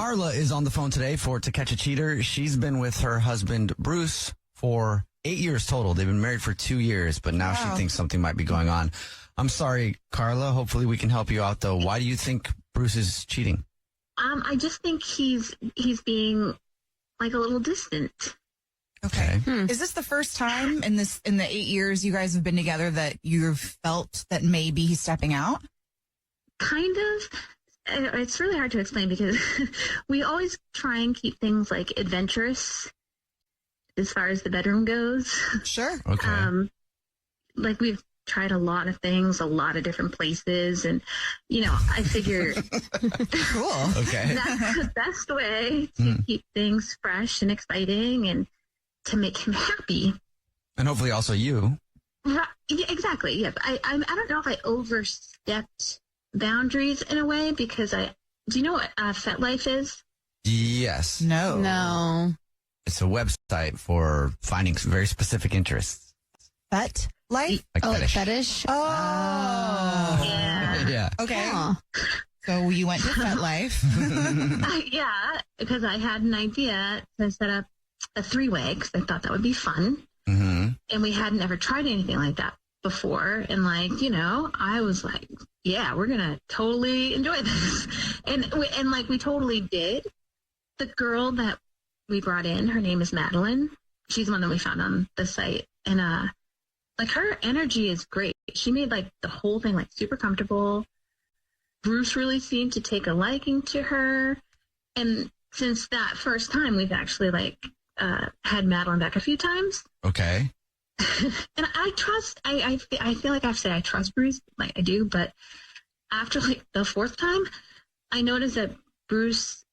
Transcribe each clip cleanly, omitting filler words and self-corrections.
Carla is on the phone today for To Catch a Cheater. She's been with her husband, Bruce, for 8 years total. They've been married for 2 years, but now she thinks something might be going on. I'm sorry, Carla. Hopefully we can help you out, though. Why do you think Bruce is cheating? I just think he's being like a little distant. Okay. Is this the first time in the 8 years you guys have been together that you've felt that maybe he's stepping out? Kind of. It's really hard to explain because we always try and keep things like adventurous as far as the bedroom goes. Sure. Okay. Like we've tried a lot of things, a lot of different places. And, I figure Cool. Okay. that's the best way to keep things fresh and exciting and to make him happy. And hopefully also you. Right. Yeah, exactly. Yeah. I don't know if I overstepped boundaries in a way because do you know what FetLife is? Yes. No. It's a website for finding some very specific interests. Fet life? Like Like fetish. fetish? Oh. Yeah. Yeah. Okay. Huh. So you went to Fet Life. Yeah, because I had an idea to set up a 3-way because I thought that would be fun. Mm-hmm. And we hadn't ever tried anything like that before. And I was like, yeah, we're going to totally enjoy this. And we totally did. The girl that we brought in, her name is Madeline. She's the one that we found on the site. And her energy is great. She made the whole thing super comfortable. Bruce really seemed to take a liking to her. And since that first time, we've actually had Madeline back a few times. Okay. And I feel like I have to say I trust Bruce, I do, but after the fourth time, I noticed that Bruce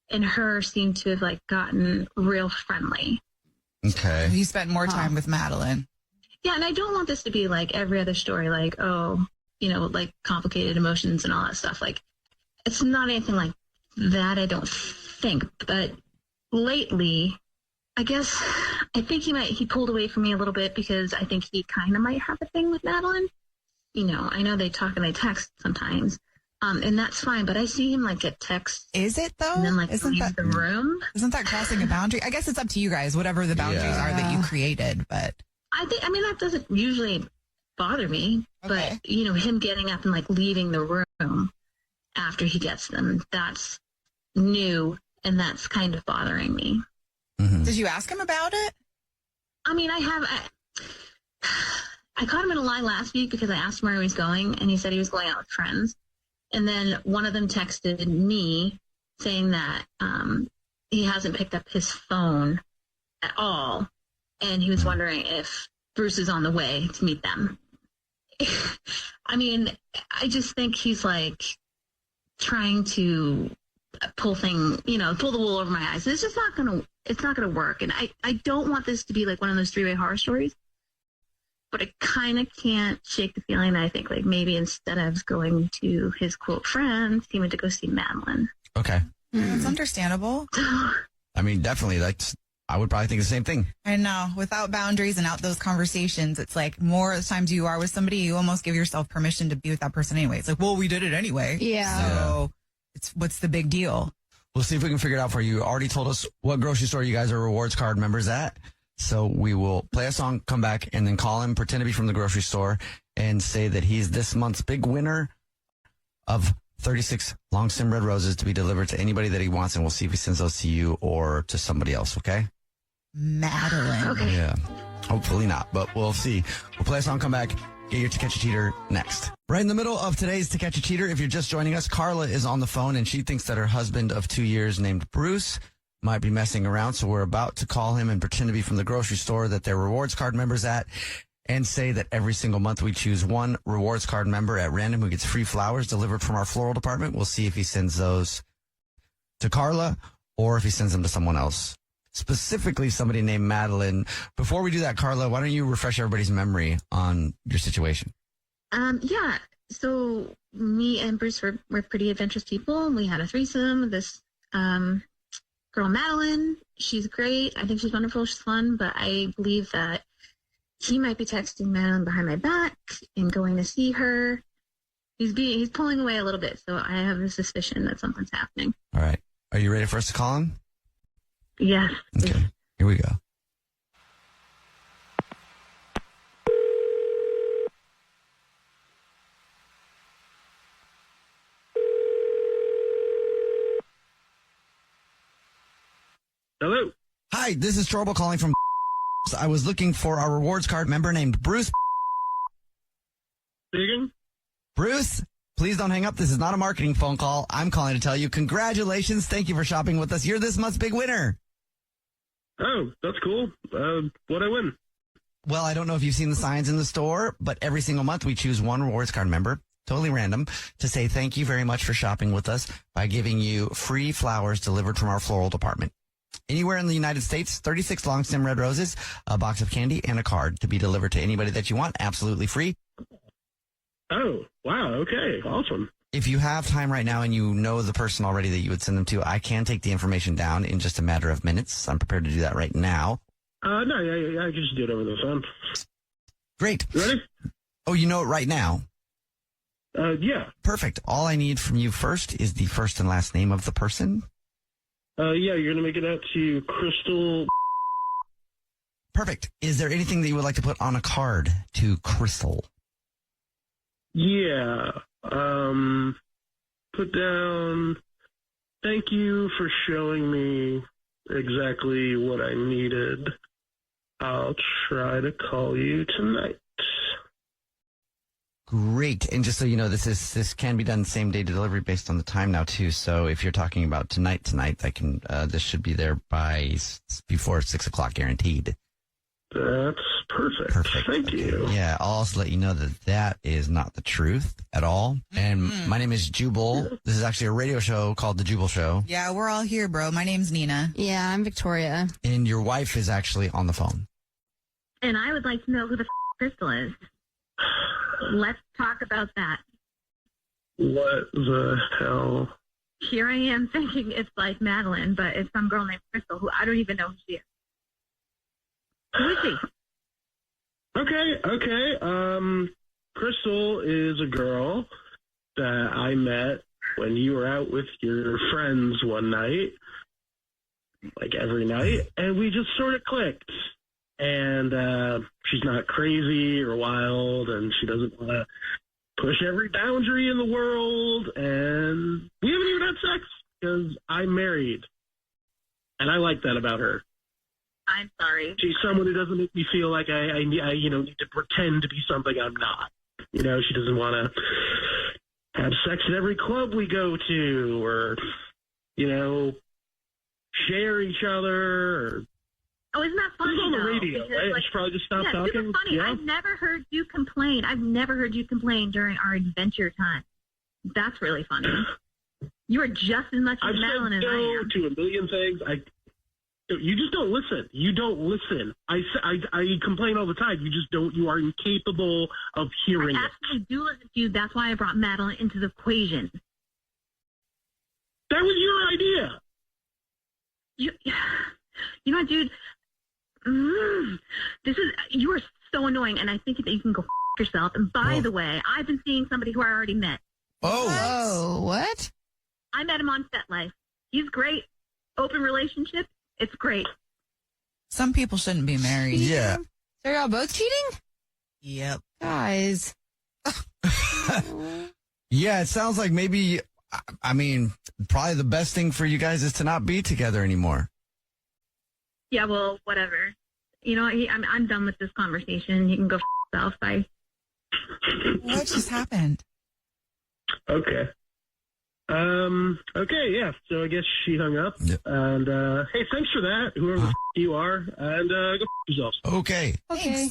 and her seem to have gotten real friendly. Okay. You spent more time with Madeline. Yeah, and I don't want this to be like every other story, complicated emotions and all that stuff. It's not anything like that, I don't think. But lately, I think he pulled away from me a little bit because I think he kind of might have a thing with Madeline. I know they talk and they text sometimes, and that's fine. But I see him get texts. Is it though? And then isn't leave the room. Isn't that crossing a boundary? I guess it's up to you guys, whatever the boundaries are that you created. But that doesn't usually bother me. Okay. But him getting up and leaving the room after he gets them, that's new, and that's kind of bothering me. Mm-hmm. Did you ask him about it? I caught him in a lie last week because I asked him where he was going, and he said he was going out with friends. And then one of them texted me saying that he hasn't picked up his phone at all, and he was wondering if Bruce is on the way to meet them. I just think he's trying to pull the wool over my eyes. It's just not gonna work. And I don't want this to be one of those 3-way horror stories, but I kind of can't shake the feeling that I think maybe instead of going to his quote friends, he went to go see Madeline. Okay. It's understandable. Definitely. I would probably think the same thing. I know. Without boundaries and out those conversations, it's more of the times you are with somebody, you almost give yourself permission to be with that person anyway. It's we did it anyway. Yeah. So what's the big deal? We'll see if we can figure it out for you. You already told us what grocery store you guys are rewards card members at. So we will play a song, come back, and then call him, pretend to be from the grocery store, and say that he's this month's big winner of 36 long stem red roses to be delivered to anybody that he wants, and we'll see if he sends those to you or to somebody else, okay? Madeline. Okay. Yeah. Hopefully not, but we'll see. We'll play a song, come back, get your To Catch a Cheater next. Right in the middle of today's To Catch a Cheater, if you're just joining us, Carla is on the phone, and she thinks that her husband of 2 years named Bruce might be messing around, so we're about to call him and pretend to be from the grocery store that they're rewards card members at, and say that every single month we choose one rewards card member at random who gets free flowers delivered from our floral department. We'll see if he sends those to Carla or if he sends them to someone else, specifically somebody named Madeline. Before we do that, Carla, why don't you refresh everybody's memory on your situation? Yeah. So me and Bruce were pretty adventurous people. We had a threesome with this girl, Madeline. She's great. I think she's wonderful. She's fun. But I believe that he might be texting Madeline behind my back and going to see her. He's pulling away a little bit. So I have a suspicion that something's happening. All right. Are you ready for us to call him? Yes. Okay, here we go. Hello. Hi, this is Jubal calling from. I was looking for our rewards card member named Bruce. Speaking. Bruce, please don't hang up. This is not a marketing phone call. I'm calling to tell you congratulations. Thank you for shopping with us. You're this month's big winner. Oh, that's cool. What'd I win? Well, I don't know if you've seen the signs in the store, but every single month we choose one rewards card member, totally random, to say thank you very much for shopping with us by giving you free flowers delivered from our floral department. Anywhere in the United States, 36 long stem red roses, a box of candy, and a card to be delivered to anybody that you want, absolutely free. Oh, wow. Okay. Awesome. If you have time right now and you know the person already that you would send them to, I can take the information down in just a matter of minutes. I'm prepared to do that right now. No, yeah, I can just do it over the phone. Great. You ready? Oh, you know it right now? Yeah. Perfect. All I need from you first is the first and last name of the person. Yeah, you're going to make it out to Crystal. Perfect. Is there anything that you would like to put on a card to Crystal? Yeah. Put down, thank you for showing me exactly what I needed. I'll try to call you tonight. Great. And just so you know, this can be done same day delivery based on the time now too. So if you're talking about tonight, I can, this should be there by before 6 o'clock guaranteed. That's perfect. Thank you. Yeah. I'll also let you know that is not the truth at all. And my name is Jubal. This is actually a radio show called The Jubal Show. Yeah, we're all here, bro. My name's Nina. Yeah, I'm Victoria. And your wife is actually on the phone. And I would like to know who the Crystal is. Let's talk about that. What the hell? Here I am thinking it's like Madeline, but it's some girl named Crystal who I don't even know who she is. Who is she? Okay. Crystal is a girl that I met when you were out with your friends one night, like every night, and we just sort of clicked. And she's not crazy or wild, and she doesn't want to push every boundary in the world, and we haven't even had sex because I'm married, and I like that about her. I'm sorry. She's someone who doesn't make me feel like I need to pretend to be something I'm not. You know, she doesn't want to have sex at every club we go to, or, share each other. Or, oh, isn't that funny? This is on the though? radio, Because, right? like, I should probably just stop yeah, talking. Super funny. Yeah? I've never heard you complain during our adventure time. That's really funny. You are just as much as I've Madeline said as I no am. to a million things. You just don't listen. You don't listen. I complain all the time. You just don't. You are incapable of hearing I it. absolutely do listen to you. That's why I brought Madeline into the equation. That was your idea. You know what, dude? You are so annoying, and I think that you can go yourself. And by the way, I've been seeing somebody who I already met. Oh, what? I met him on FetLife. He's great. Open relationship. It's great. Some people shouldn't be married. Yeah. So y'all both cheating? Yep. Guys. Yeah, it sounds like maybe, probably the best thing for you guys is to not be together anymore. Yeah, well, whatever. You know, I'm done with this conversation. You can go yourself. Bye. What just happened? Okay. Okay, yeah. So I guess she hung up. Yep. And, hey, thanks for that, whoever the you are. And, go yourselves. Okay. Okay.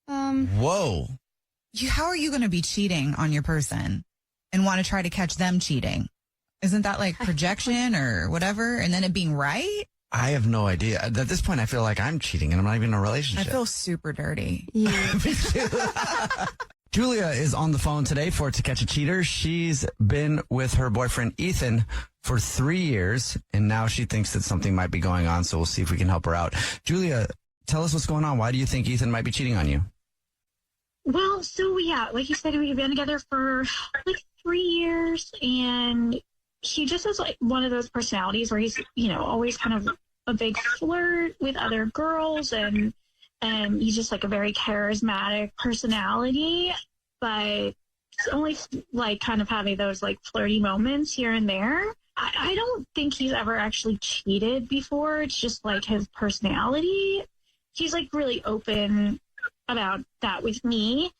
Thanks. Whoa. How are you going to be cheating on your person and want to try to catch them cheating? Isn't that like projection or whatever? And then it being right? I have no idea. At this point, I feel like I'm cheating and I'm not even in a I relationship. feel super dirty. Yeah. Me too. Julia is on the phone today for To Catch a Cheater. She's been with her boyfriend, Ethan, for 3 years, and now she thinks that something might be going on, so we'll see if we can help her out. Julia, tell us what's going on. Why do you think Ethan might be cheating on you? Well, so yeah, like you said, we've been together for like 3 years, and he just has like one of those personalities where he's, always kind of a big flirt with other girls, and he's just like a very charismatic personality, but it's only like kind of having those like flirty moments here and there. I don't think he's ever actually cheated before. It's just like his personality. He's like really open about that with me.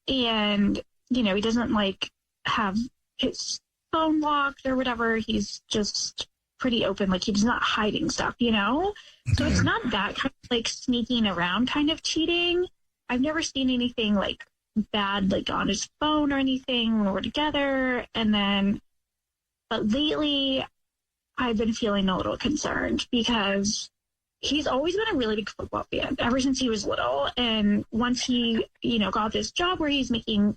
And, he doesn't like have his phone locked or whatever. He's just pretty open. Like he's not hiding stuff, So it's not that kind of like sneaking around kind of cheating. I've never seen anything like bad, like on his phone or anything when we're together. But lately I've been feeling a little concerned because he's always been a really big football fan ever since he was little. And once he, got this job where he's making,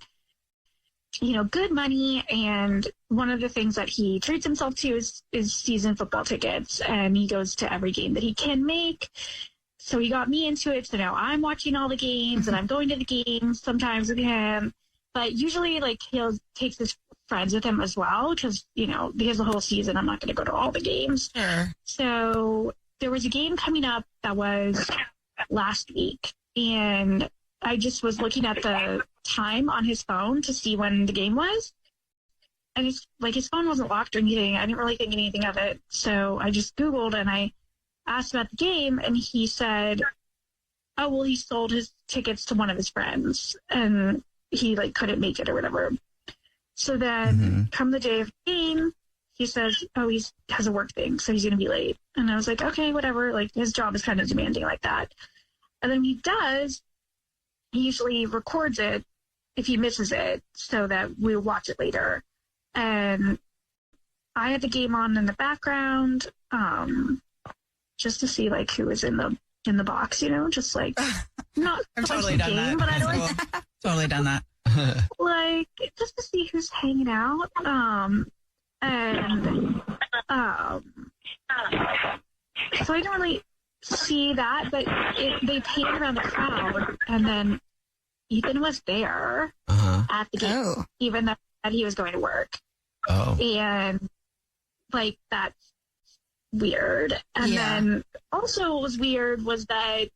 good money. And one of the things that he treats himself to is season football tickets. And he goes to every game that he can make. So he got me into it. So now I'm watching all the games and I'm going to the games sometimes with him. But usually like he'll take his friends with him as well because, because the whole season I'm not going to go to all the games. Sure. So there was a game coming up that was last week, and I just was looking at the time on his phone to see when the game was. And his phone wasn't locked or anything. I didn't really think anything of it. So I just Googled and I asked about the game, and he said, oh, well, he sold his tickets to one of his friends and he like couldn't make it or whatever. So then come the day of the game, he says, oh, he has a work thing, so he's going to be late. And I was like, okay, whatever. Like, his job is kind of demanding like that. And then he usually records it if he misses it so that we'll watch it later. And I had the game on in the background just to see, like, who was in the box, just, like, not I've so totally much done the game, that. but I don't Totally done that. like just to see who's hanging out. So I don't really see that, but they panned around the crowd, and then Ethan was there at the game, even though he was going to work. Oh. And like that's weird. And then also what was weird was that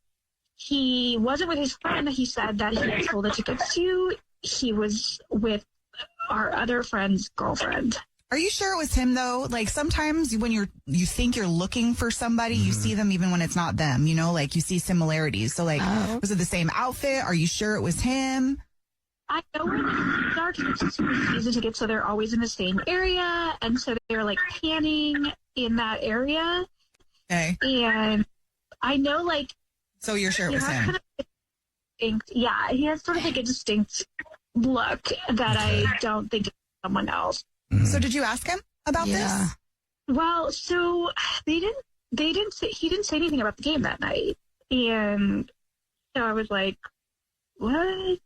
he wasn't with his friend that he said that he had sold the tickets to. He was with our other friend's girlfriend. Are you sure it was him though? Like sometimes when you think you're looking for somebody, you see them even when it's not them, like you see similarities. So like, was it the same outfit? Are you sure it was him? I know when our season tickets, so they're always in the same area. And so they're like panning in that area. Okay. And I know like. So you're sure it was him? Kind of he has sort of like a distinct look that I don't think it's someone else. So did you ask him about this? Well, so he didn't say anything about the game that night. And so I was like, what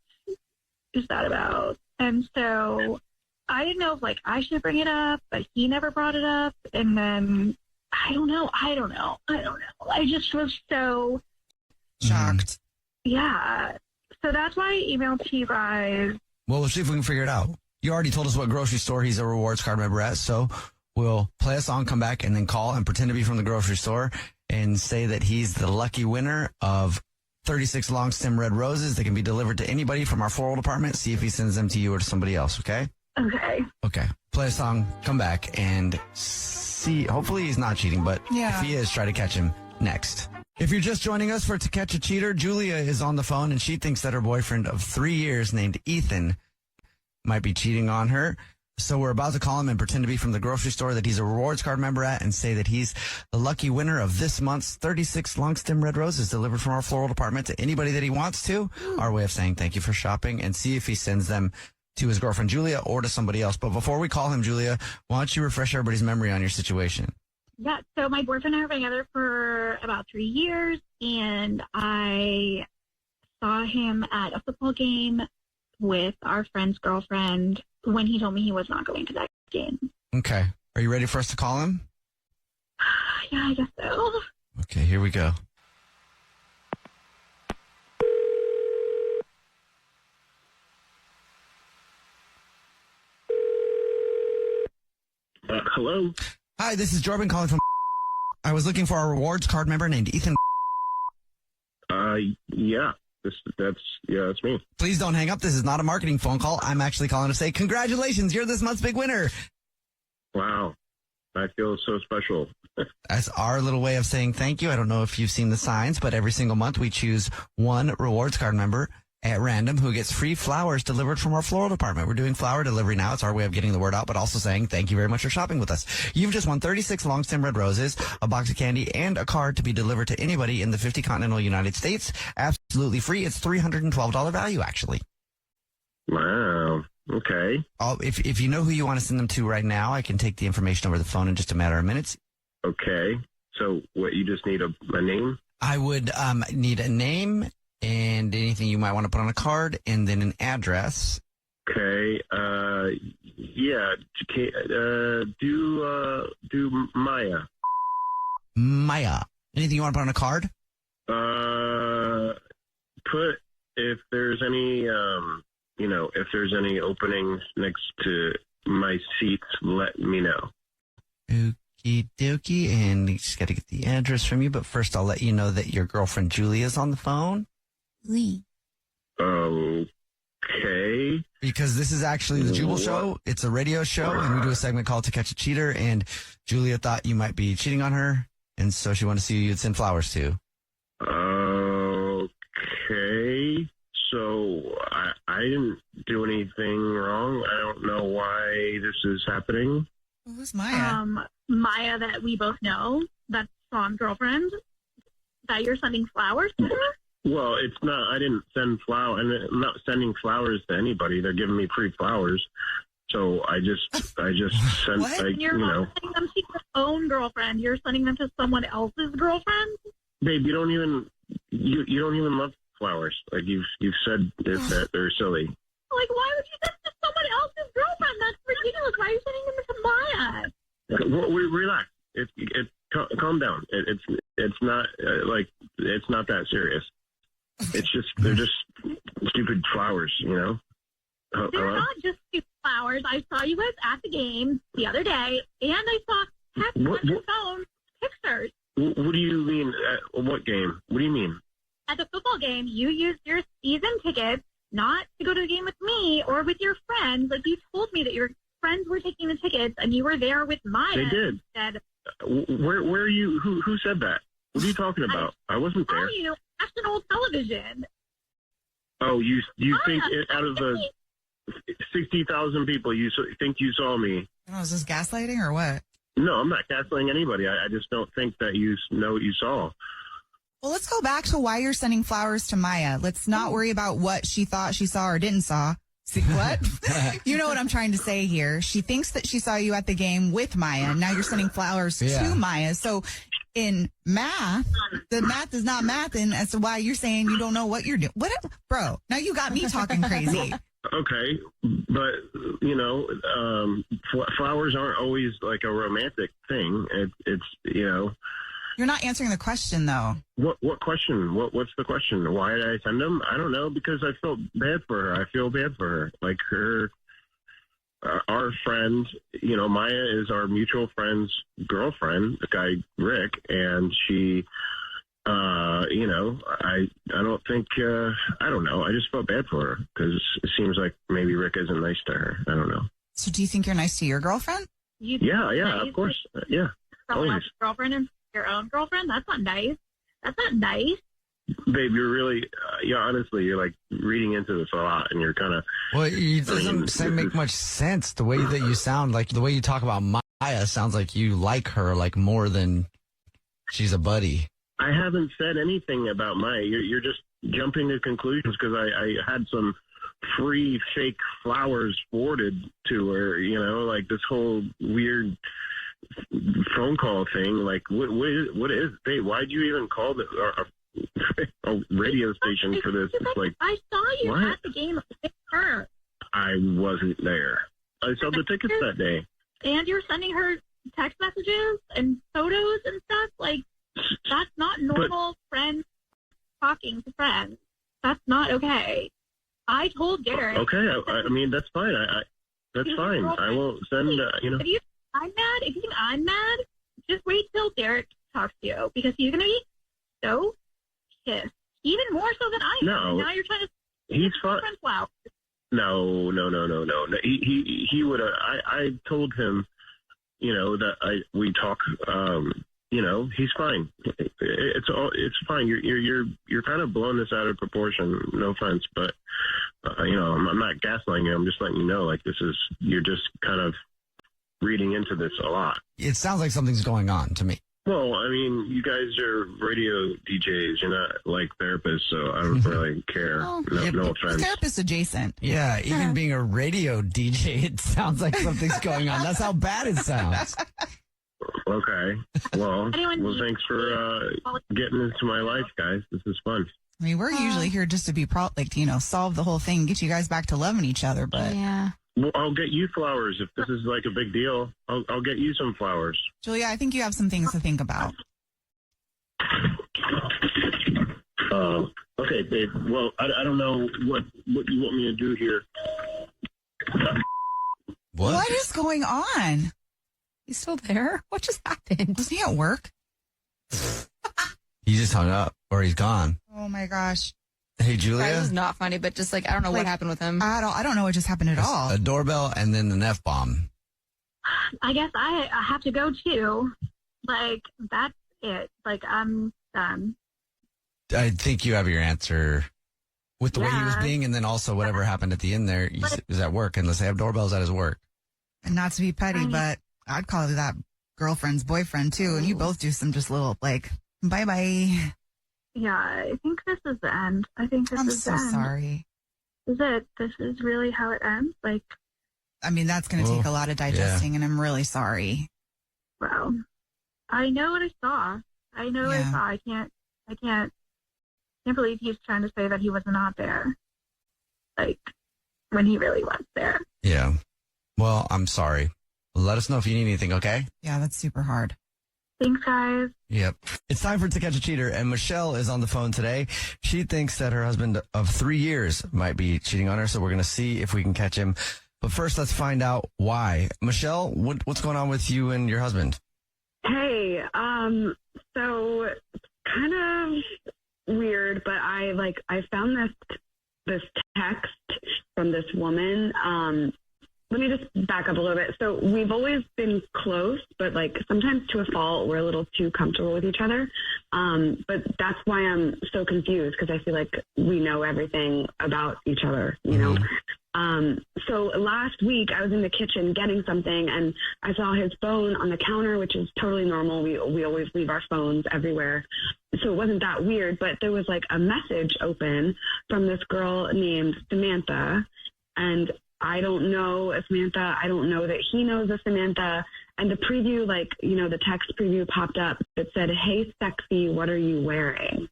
is that about? And so I didn't know if like I should bring it up, but he never brought it up. And then I don't know. I just was so shocked. Yeah. So that's why I emailed to you guys. Well, we'll see if we can figure it out. You already told us what grocery store he's a rewards card member at, so we'll play a song, come back, and then call and pretend to be from the grocery store and say that he's the lucky winner of 36 long stem red roses that can be delivered to anybody from our floral department. See if he sends them to you or to somebody else, okay? Okay. Okay. Play a song, come back, and see. Hopefully he's not cheating, but if he is, try to catch him next. If you're just joining us for To Catch a Cheater, Julia is on the phone, and she thinks that her boyfriend of 3 years named Ethan might be cheating on her. So we're about to call him and pretend to be from the grocery store that he's a rewards card member at and say that he's the lucky winner of this month's 36 long stem red roses delivered from our floral department to anybody that he wants to. Our way of saying thank you for shopping, and see if he sends them to his girlfriend Julia or to somebody else. But before we call him, Julia, why don't you refresh everybody's memory on your situation? Yeah, so my boyfriend and I have been together for about 3 years, and I saw him at a football game with our friend's girlfriend when he told me he was not going to that game. Okay. Are you ready for us to call him? Yeah, I guess so. Okay, here we go. Hello? Hi, this is Jordan calling from. I was looking for a rewards card member named Ethan. Yeah. That's me. Please don't hang up. This is not a marketing phone call. I'm actually calling to say congratulations. You're this month's big winner. Wow. I feel so special. That's our little way of saying thank you. I don't know if you've seen the signs, but every single month we choose one rewards card member at random who gets free flowers delivered from our floral department. We're doing flower delivery now. It's our way of getting the word out, but also saying thank you very much for shopping with us. You've just won 36 long stem red roses, a box of candy, and a card to be delivered to anybody in the 50 continental United States. Absolutely free. It's $312 value, actually. Wow. Okay. If you know who you want to send them to right now, I can take the information over the phone in just a matter of minutes. Okay. So what, you just need a name? I would need a name and anything you might want to put on a card, and then an address. Okay. Yeah. Do Maya. Maya. Anything you want to put on a card? Put, if there's any, if there's any openings next to my seats, let me know. Okie dokie. And just got to get the address from you. But first, I'll let you know that your girlfriend Julia's on the phone. Lee. Okay. Because this is actually the Jubal show. It's a radio show, and we do a segment called To Catch a Cheater. And Julia thought you might be cheating on her, and so she wanted to see who you'd send flowers to. Okay. So I didn't do anything wrong. I don't know why this is happening. Well, who's Maya? Maya, that we both know, that's Sean's girlfriend, that you're sending flowers to her? Well, it's not. I didn't send flowers. I'm not sending flowers to anybody. They're giving me free flowers. So I just sent. What? You're not sending them to your own girlfriend. You're sending them to someone else's girlfriend. Babe, you don't even love flowers. Like you've said that they're silly. Like, why would you send them to someone else's girlfriend? That's ridiculous. Why are you sending them to Maya? Well, relax. Calm down. It's not it's not that serious. It's just they're just stupid flowers, They're not just stupid flowers. I saw you guys at the game the other day, and I saw text on your phone pictures. What do you mean? What game? What do you mean? At the football game, you used your season tickets not to go to the game with me or with your friends. Like, you told me that your friends were taking the tickets, and you were there with Maya. They did. Where are you? Who said that? What are you talking about? I wasn't there. You national television. Oh, you think out of the 60,000 people, you think you saw me? Oh, is this gaslighting or what? No, I'm not gaslighting anybody. I just don't think that you know what you saw. Well, let's go back to why you're sending flowers to Maya. Let's not worry about what she thought she saw or didn't saw. See, what? You know what I'm trying to say here. She thinks that she saw you at the game with Maya. Now you're sending flowers to Maya. So in math, the math is not mathing as to why you're saying you don't know what you're doing. What, bro? Now you got me talking crazy. Okay, but flowers aren't always like a romantic thing. It's You're not answering the question though. What question? What's the question? Why did I send them? I don't know, because I felt bad for her. I feel bad for her. Like our friend, Maya is our mutual friend's girlfriend, the guy Rick, and she, I don't think, I don't know. I just felt bad for her because it seems like maybe Rick isn't nice to her. I don't know. So do you think you're nice to your girlfriend? Yeah, of course. Yeah, someone always. else's girlfriend and your own girlfriend? That's not nice. That's not nice. Babe, you're really, honestly, you're like reading into this a lot, and you're kind of. Well, it doesn't make much sense. The way that you sound, like the way you talk about Maya, sounds like you like her like more than she's a buddy. I haven't said anything about Maya. You're just jumping to conclusions because I had some free fake flowers forwarded to her. Like this whole weird phone call thing. Like what is? Babe, why'd you even call a radio station for this? It's like, I saw you what? at the game with her. I wasn't there. I sold the tickets that day. And you're sending her text messages and photos and stuff. Like, that's not normal friends talking to friends. That's not okay. I told Derek. Okay, I mean that's fine. That's fine. I won't send. If you I'm mad, if you think I'm mad, just wait till Derek talks to you because he's going to be so pissed, even more so than I am. No. And now you're trying to He's fine. flowers. No. He would have. I told him, that we talk. He's fine. It's fine. You're kind of blowing this out of proportion. No offense, but I'm not gaslighting you. I'm just letting you know, like, you're just kind of reading into this a lot. It sounds like something's going on to me. Well, I mean, you guys are radio DJs. You're not like therapists, so I don't really care. Oh. No offense. Therapist adjacent. Yeah, even being a radio DJ, it sounds like something's going on. That's how bad it sounds. Okay. Well, Anyone thanks for getting into my life, guys. This is fun. I mean, we're usually here just to be solve the whole thing, get you guys back to loving each other. But Yeah. Well, I'll get you flowers if this is like a big deal. I'll get you some flowers. Julia, I think you have some things to think about. Okay, babe. Well, I don't know what you want me to do here. What is going on? He's still there? What just happened? Was he at work? He just hung up, or he's gone. Oh my gosh. Hey, This Julia. is not funny, but just like, I don't know what happened with him. I don't know what just happened at all. A doorbell and then an F-bomb. I guess I have to go too. Like, that's it. Like, I'm done. I think you have your answer with the way he was Yeah. being, and then also whatever happened at the end there is at work, unless they have doorbells at his work. And not to be petty, Right. but I'd call that girlfriend's boyfriend too. And you both do some just little bye-bye. Yeah, I think this is the end. I think this I'm is so the end. sorry. Is it? This is really how it ends? Like, I mean, that's going to take a lot of digesting, and I'm really sorry. wow. I know what I saw. I know what I Yeah. saw. I can't believe he's trying to say that he was not there. Like, when he really was there. Yeah. Well, I'm sorry. Let us know if you need anything, okay? Yeah, that's super hard. Thanks, guys. Yep. It's time for To Catch a Cheater, and Michelle is on the phone today. She thinks that her husband of 3 years might be cheating on her, so we're going to see if we can catch him. But first, let's find out why. Michelle, what's going on with you and your husband? Hey, so kind of weird, but I found this text from this woman. Let me just back up a little bit. So we've always been close, but like sometimes to a fault, we're a little too comfortable with each other. But that's why I'm so confused, because I feel like we know everything about each other, you know? So last week I was in the kitchen getting something, and I saw his phone on the counter, which is totally normal. We always leave our phones everywhere. So it wasn't that weird, but there was like a message open from this girl named Samantha, and I don't know Samantha. I don't know that he knows a Samantha. And the preview, the text preview popped up that said, "Hey, sexy, what are you wearing?"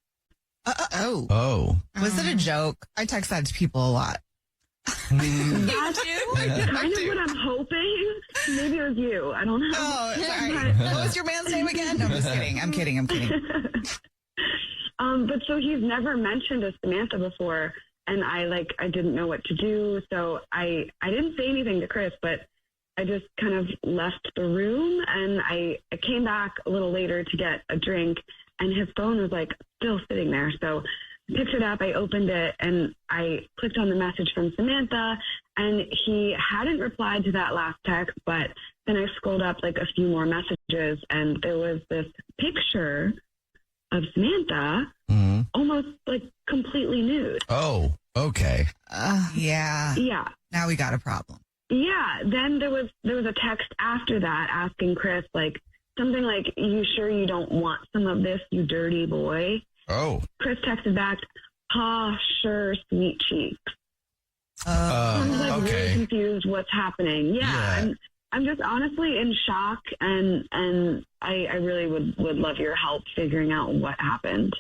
Oh. Was it a joke? I text that to people a lot. That's kind of what I'm hoping. Maybe it was you. I don't know. Oh, sorry. What was your man's name again? No, I'm just kidding. I'm kidding. But so he's never mentioned a Samantha before, and I didn't know what to do. So I didn't say anything to Chris, but I just kind of left the room, and I came back a little later to get a drink, and his phone was still sitting there. So I picked it up, I opened it, and I clicked on the message from Samantha, and he hadn't replied to that last text, but then I scrolled up a few more messages, and there was this picture of Samantha almost completely nude. Oh, okay. Yeah. Yeah. Now we got a problem. Yeah. Then there was a text after that asking Chris something like, "You sure you don't want some of this, you dirty boy?" Oh. Chris texted back, "Ha, sure, sweet cheeks." I'm okay. really confused what's happening. Yeah. I'm just honestly in shock, and I really would love your help figuring out what happened.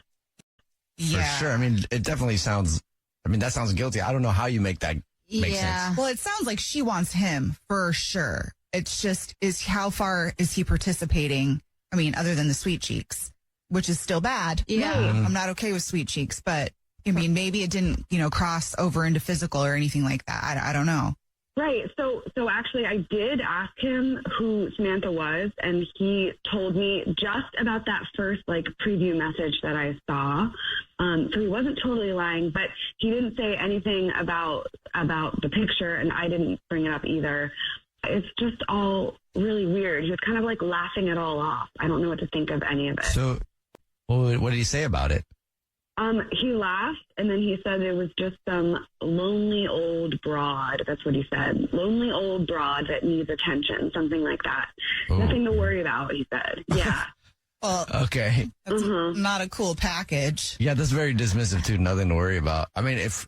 Yeah. For sure. I mean, it definitely sounds, that sounds guilty. I don't know how you make that make sense. Well, it sounds like she wants him for sure. It's just, how far is he participating? I mean, other than the sweet cheeks, which is still bad. Yeah. I'm not okay with sweet cheeks, but I mean, maybe it didn't, cross over into physical or anything like that. I don't know. Right. So actually, I did ask him who Samantha was, and he told me just about that first preview message that I saw. So he wasn't totally lying, but he didn't say anything about the picture, and I didn't bring it up either. It's just all really weird. He was kind of laughing it all off. I don't know what to think of any of it. So, what did he say about it? He laughed, and then he said it was just some lonely old broad. That's what he said. Lonely old broad that needs attention, something like that. Ooh. Nothing to worry about, he said. Yeah. Well, Okay. that's not a cool package. Yeah, that's very dismissive, too. Nothing to worry about. I mean, if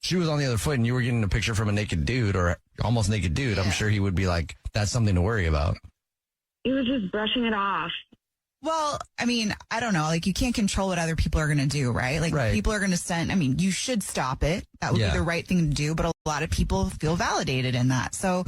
she was on the other foot and you were getting a picture from a naked dude or almost naked dude, I'm sure he would be like, that's something to worry about. He was just brushing it off. Well, I mean, I don't know. You can't control what other people are going to do, right? Right. People are going to send, you should stop it. That would be the right thing to do. But a lot of people feel validated in that. So,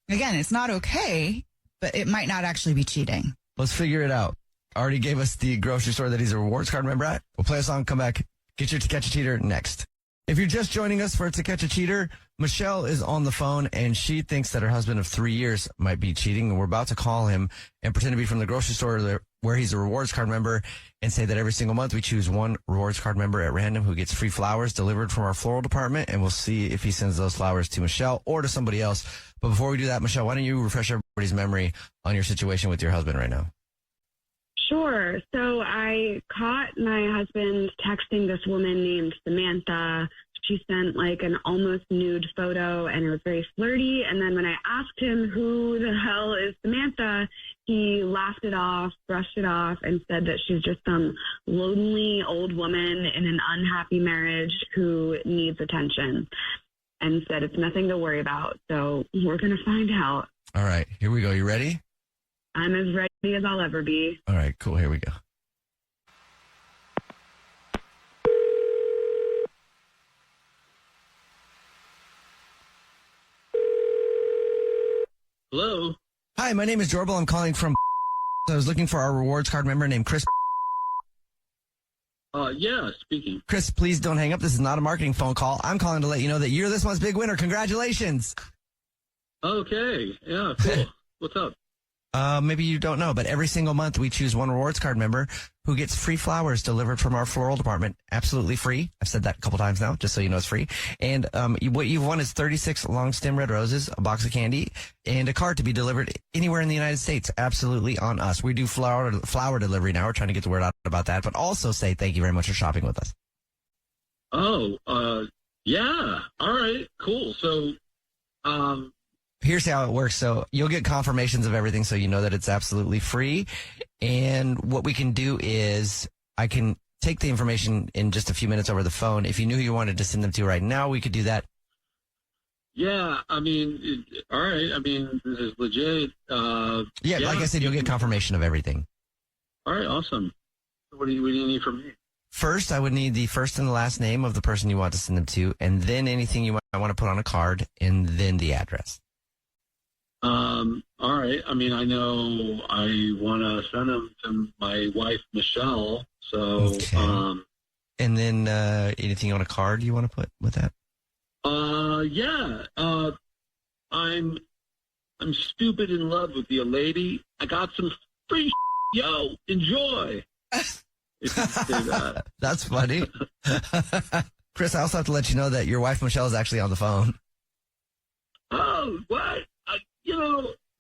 again, it's not okay, but it might not actually be cheating. Let's figure it out. Already gave us the grocery store that he's a rewards card member at. We'll play a song, come back, get your To Catch a Cheater next. If you're just joining us for To Catch a Cheater, Michelle is on the phone and she thinks that her husband of 3 years might be cheating. And we're about to call him and pretend to be from the grocery store where he's a rewards card member and say that every single month we choose one rewards card member at random who gets free flowers delivered from our floral department. And we'll see if he sends those flowers to Michelle or to somebody else. But before we do that, Michelle, why don't you refresh everybody's memory on your situation with your husband right now? Sure. So I caught my husband texting this woman named Samantha. She sent an almost nude photo, and it was very flirty. And then when I asked him who the hell is Samantha, he laughed it off, brushed it off, and said that she's just some lonely old woman in an unhappy marriage who needs attention, and said it's nothing to worry about. So we're going to find out. All right, here we go. You ready? I'm as ready as I'll ever be. All right, cool. Here we go. Hello. Hi, my name is Jubal. I'm calling from. I was looking for our rewards card member named Chris. Yeah, speaking. Chris, please don't hang up. This is not a marketing phone call. I'm calling to let you know that you're this month's big winner. Congratulations. Okay. Yeah, cool. What's up? Maybe you don't know, but every single month we choose one rewards card member who gets free flowers delivered from our floral department. Absolutely free. I've said that a couple times now, just so you know it's free. And what you've won is 36 long stem red roses, a box of candy, and a card to be delivered anywhere in the United States. Absolutely on us. We do flower delivery now. We're trying to get the word out about that, but also say thank you very much for shopping with us. Oh, yeah. All right, cool. So, here's how it works. So you'll get confirmations of everything so you know that it's absolutely free. And what we can do is I can take the information in just a few minutes over the phone. If you knew who you wanted to send them to right now, we could do that. yeah, all right. This is legit. Yeah, like I said, you'll get confirmation of everything. All right, awesome. What do you need from me? First, I would need the first and the last name of the person you want to send them to, and then anything you might want to put on a card, and then the address. All right. I know I want to send them to my wife, Michelle. So, Okay. And then anything on a card you want to put with that? yeah. I'm stupid in love with you, lady. I got some free yo, enjoy. If you say that. That's funny. Chris, I also have to let you know that your wife, Michelle, is actually on the phone. Oh, what?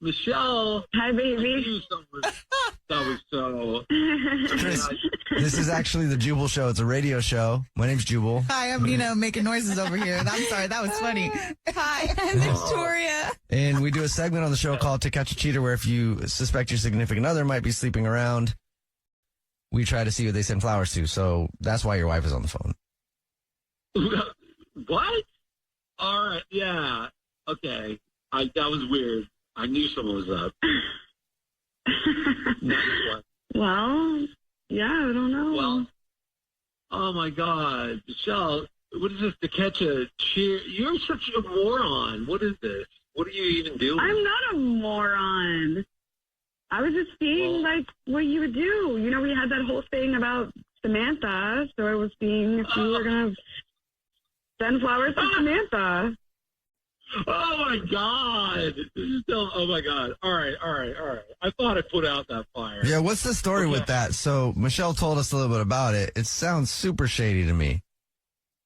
Michelle. Hi, baby. That was so. Chris, this is actually the Jubal Show. It's a radio show. My name's Jubal. Hi, I'm Nina making noises over here. I'm sorry. That was funny. Hi, I'm Victoria. And we do a segment on the show called To Catch a Cheater, where if you suspect your significant other might be sleeping around, we try to see who they send flowers to. So that's why your wife is on the phone. What? All right. Yeah. Okay. That was weird. I knew someone was up. Next one. Well, yeah, I don't know. Well, oh my God, Michelle, what is this? To catch a cheer? You're such a moron. What is this? What are you even doing? I'm not a moron. I was just seeing what you would do. We had that whole thing about Samantha, so I was seeing if you were gonna send flowers to Samantha. Oh my God! This is still. Oh my God! All right. I thought I put out that fire. Yeah, what's the story with that? So Michelle told us a little bit about it. It sounds super shady to me.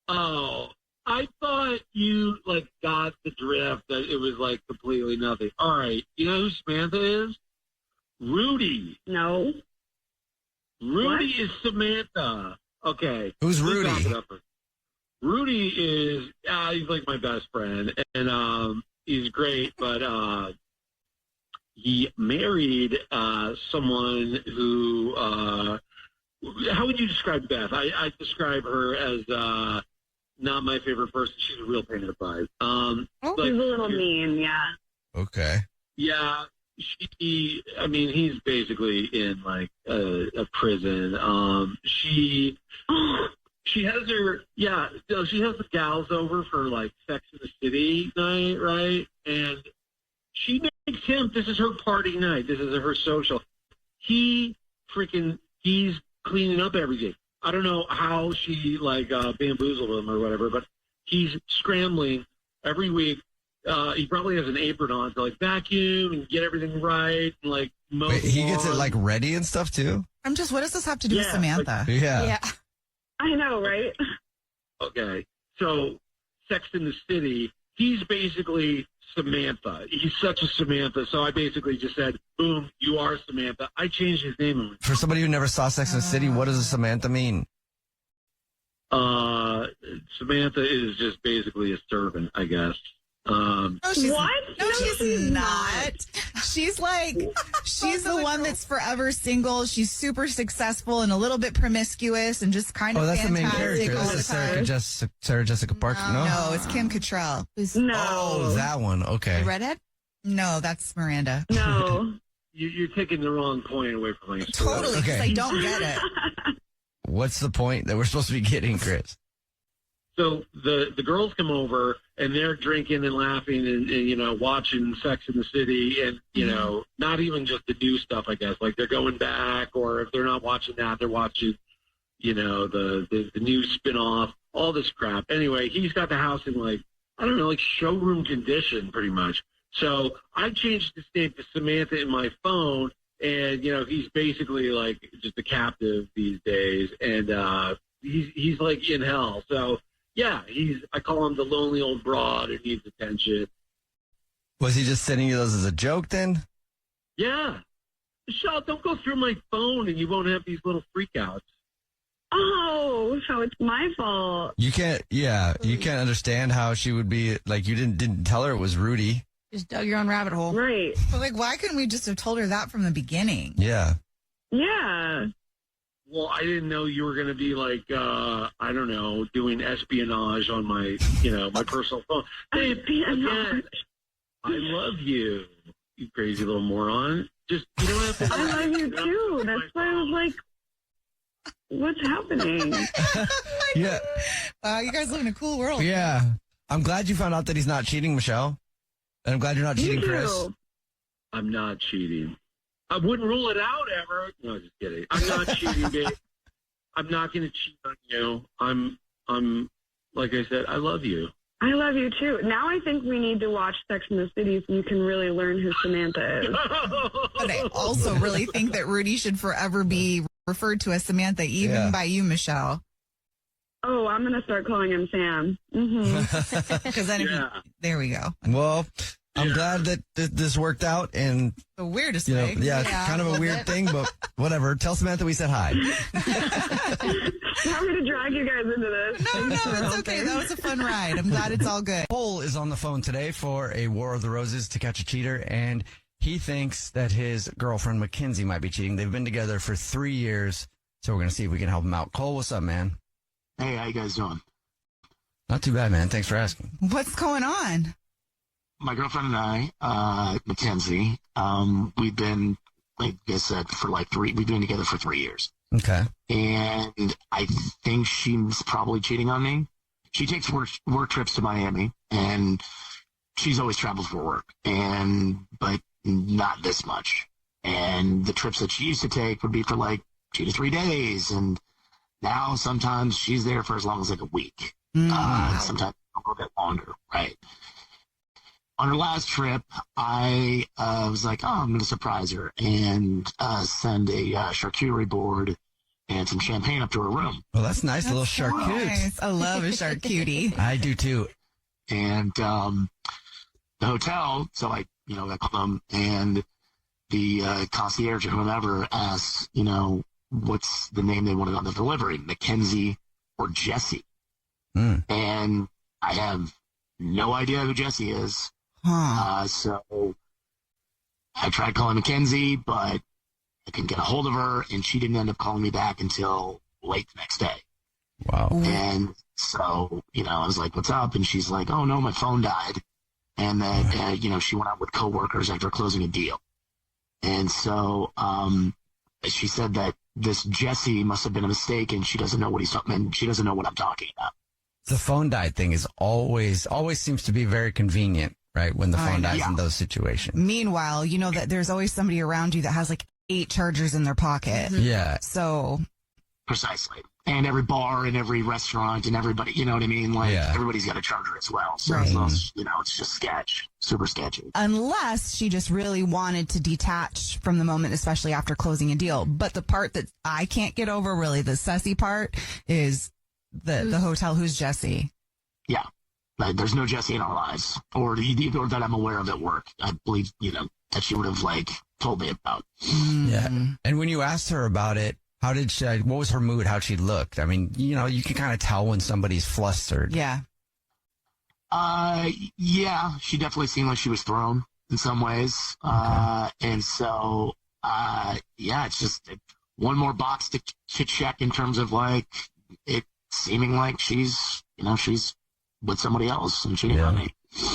Oh, I thought you got the drift that it was completely nothing. All right, you know who Samantha is? Rudy. No. Rudy is Samantha. Okay. Who's We'll Rudy? talk it up. Rudy is he's like my best friend, and he's great, but he married someone who how would you describe Beth? I describe her as not my favorite person. She's a real pain in the butt. She's a little mean, yeah. Okay. Yeah, he's basically in a prison. She has her, so she has the gals over for Sex in the City night, right? And she makes him, this is her party night. This is her social. He's cleaning up everything. I don't know how she bamboozled him or whatever, but he's scrambling every week. He probably has an apron on to vacuum and get everything right and mow. Wait, he the gets it lawn. ready and stuff too? What does this have to do with Yeah, Samantha? Yeah. I know, right? Okay, so Sex in the City, he's basically Samantha. He's such a Samantha, so I basically just said, boom, you are Samantha. I changed his name. For somebody who never saw Sex and the City, what does a Samantha mean? Samantha is just basically a servant, I guess. No, she's, What? No, she's not. She's she's the one that's forever single. She's super successful and a little bit promiscuous and just kind of That's the main fantastic character. all This the is time. Sarah Jessica Parker. No? No, it's Kim Cattrall. No. Oh, that one. Okay. The redhead? No, that's Miranda. No. You're taking the wrong point away from my story. Totally, because Okay. I don't get it. What's the point that we're supposed to be getting, Chris? So the girls come over and they're drinking and laughing and watching Sex in the City and not even just the new stuff, I guess, they're going back, or if they're not watching that, they're watching the new spin-off, all this crap. Anyway, he's got the house in showroom condition pretty much. So I changed his name to Samantha in my phone, and he's basically just a captive these days, and he's in hell. So yeah, I call him the lonely old broad who needs attention. Was he just sending you those as a joke then? Yeah. Michelle, don't go through my phone and you won't have these little freakouts. Oh, so it's my fault. You can't understand how she would be you didn't tell her it was Rudy. Just dug your own rabbit hole. Right. But why couldn't we just have told her that from the beginning? Yeah. Yeah. Well, I didn't know you were going to be I don't know, doing espionage on my, my personal phone. Babe, again, I love you, you crazy little moron. Just, you don't have to. I love you too. That's why I was like, what's happening? Yeah. Wow, you guys live in a cool world. Yeah. I'm glad you found out that he's not cheating, Michelle. And I'm glad you're not cheating, Chris. I'm not cheating. I wouldn't rule it out ever. No, just kidding. I'm not cheating, babe. I'm not going to cheat on you. I'm, like I said, I love you. I love you too. Now I think we need to watch Sex in the City so you can really learn who Samantha is. But I also really think that Rudy should forever be referred to as Samantha, even by you, Michelle. Oh, I'm going to start calling him Sam. Mm-hmm. Because then, there we go. Well, I'm glad that this worked out, and The weirdest way. kind of a weird thing, but whatever. Tell Samantha we said hi. Sorry to drag you guys into this. No, it's okay. That was a fun ride. I'm glad it's all good. Cole is on the phone today for a War of the Roses to catch a cheater, and he thinks that his girlfriend Mackenzie might be cheating. They've been together for 3 years, so we're going to see if we can help him out. Cole, what's up, man? Hey, how you guys doing? Not too bad, man. Thanks for asking. What's going on? My girlfriend and I, Mackenzie, we've been, like I said, we've been together for 3 years. Okay. And I think she's probably cheating on me. She takes work trips to Miami, and she's always traveled for work, but not this much. And the trips that she used to take would be for 2 to 3 days, and now sometimes she's there for as long as a week. Sometimes a little bit longer, right? on her last trip, I was like, oh, I'm going to surprise her and send a charcuterie board and some champagne up to her room. Well, that's nice. A little So charcuterie. nice. I love a charcuterie. I do too. And the hotel, so I called them, and the concierge or whomever asked, what's the name they wanted on the delivery, Mackenzie or Jesse? And I have no idea who Jesse is. So I tried calling Mackenzie, but I couldn't get a hold of her, and she didn't end up calling me back until late the next day. Wow. And so, I was like, what's up? And she's like, oh, no, my phone died. And that, she went out with coworkers after closing a deal. And so she said that this Jesse must have been a mistake, and she doesn't know what he's talking, and she doesn't know what I'm talking about. The phone died thing is always seems to be very convenient, right? When the phone dies in those situations. Meanwhile, you know that there's always somebody around you that has like 8 chargers in their pocket. Yeah. So. Precisely. And every bar and every restaurant and everybody, you know what I mean? Like, everybody's got a charger as well. So, it's just sketch. Super sketchy. Unless she just really wanted to detach from the moment, especially after closing a deal. But the part that I can't get over, really, the sussy part, is the hotel. Who's Jesse? Yeah. There's no Jesse in our lives. Or that I'm aware of at work. I believe, that she would have, told me about. Yeah. And when you asked her about it, how did what was her mood? How'd she look? I mean, you can kind of tell when somebody's flustered. Yeah. Yeah, she definitely seemed like she was thrown in some ways. And so, it's just one more box to check in terms of it seeming like she's with somebody else and cheating on me.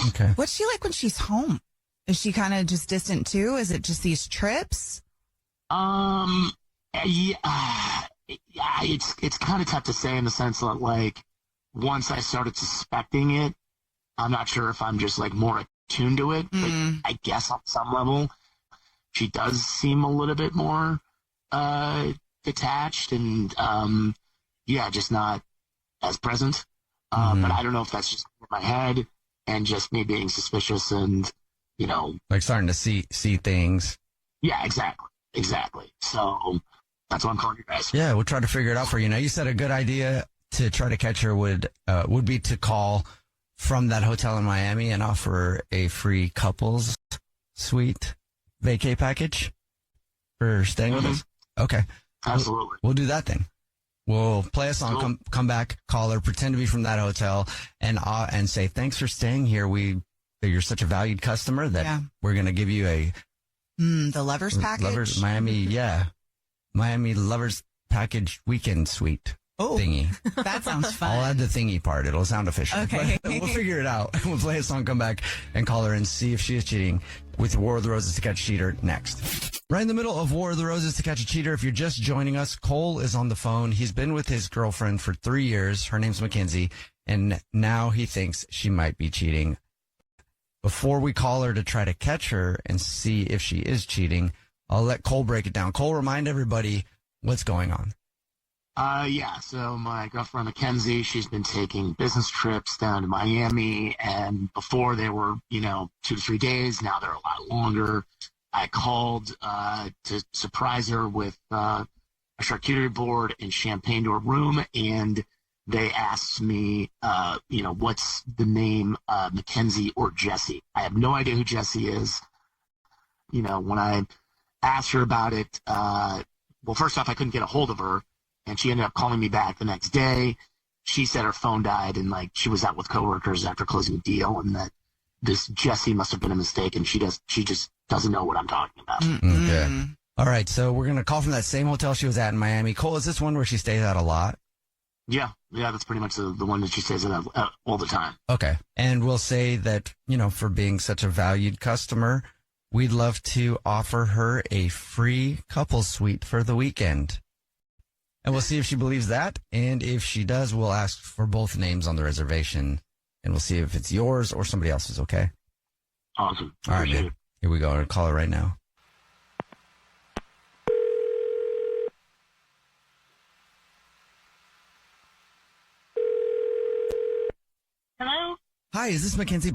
Okay. What's she like when she's home? Is she kind of just distant too? Is it just these trips? It's kind of tough to say in the sense that once I started suspecting it, I'm not sure if I'm just more attuned to it. But I guess on some level, she does seem a little bit more detached and just not as present. But I don't know if that's just in my head and just me being suspicious and starting to see things. Yeah, exactly. So that's why I'm calling you guys. Yeah, we'll try to figure it out for you. Now, you said a good idea to try to catch her would be to call from that hotel in Miami and offer a free couples suite vacay package for staying with us. Okay. Absolutely. We'll do that then. We'll play a song, come back, call her, pretend to be from that hotel, and say, thanks for staying here. You're such a valued customer that we're going to give you a the lovers package. Miami lovers package weekend suite thingy. That sounds fun. I'll add the thingy part. It'll sound official. Okay. But we'll figure it out. We'll play a song, come back, and call her and see if she is cheating with War of the Roses to Catch a Cheater next. Right in the middle of War of the Roses to Catch a Cheater, if you're just joining us, Cole is on the phone. He's been with his girlfriend for 3 years. Her name's Mackenzie, and now he thinks she might be cheating. Before we call her to try to catch her and see if she is cheating, I'll let Cole break it down. Cole, remind everybody what's going on. So my girlfriend Mackenzie, she's been taking business trips down to Miami, and before they were, 2 to 3 days. Now they're a lot longer. I called to surprise her with a charcuterie board and champagne to her room, and they asked me, what's the name, Mackenzie or Jesse? I have no idea who Jesse is. When I asked her about it, first off, I couldn't get a hold of her, and she ended up calling me back the next day. She said her phone died, and she was out with coworkers after closing a deal, and that this Jesse must have been a mistake, and she just doesn't know what I'm talking about. Okay. All right, so we're going to call from that same hotel she was at in Miami. Cole, is this one where she stays at a lot? Yeah, that's pretty much the one that she stays at all the time. Okay. And we'll say that, for being such a valued customer, we'd love to offer her a free couple suite for the weekend. And we'll see if she believes that. And if she does, we'll ask for both names on the reservation. And we'll see if it's yours or somebody else's, okay? Awesome. All right, man. Here we go. I'm going to call her right now. Hello? Hi, is this Mackenzie?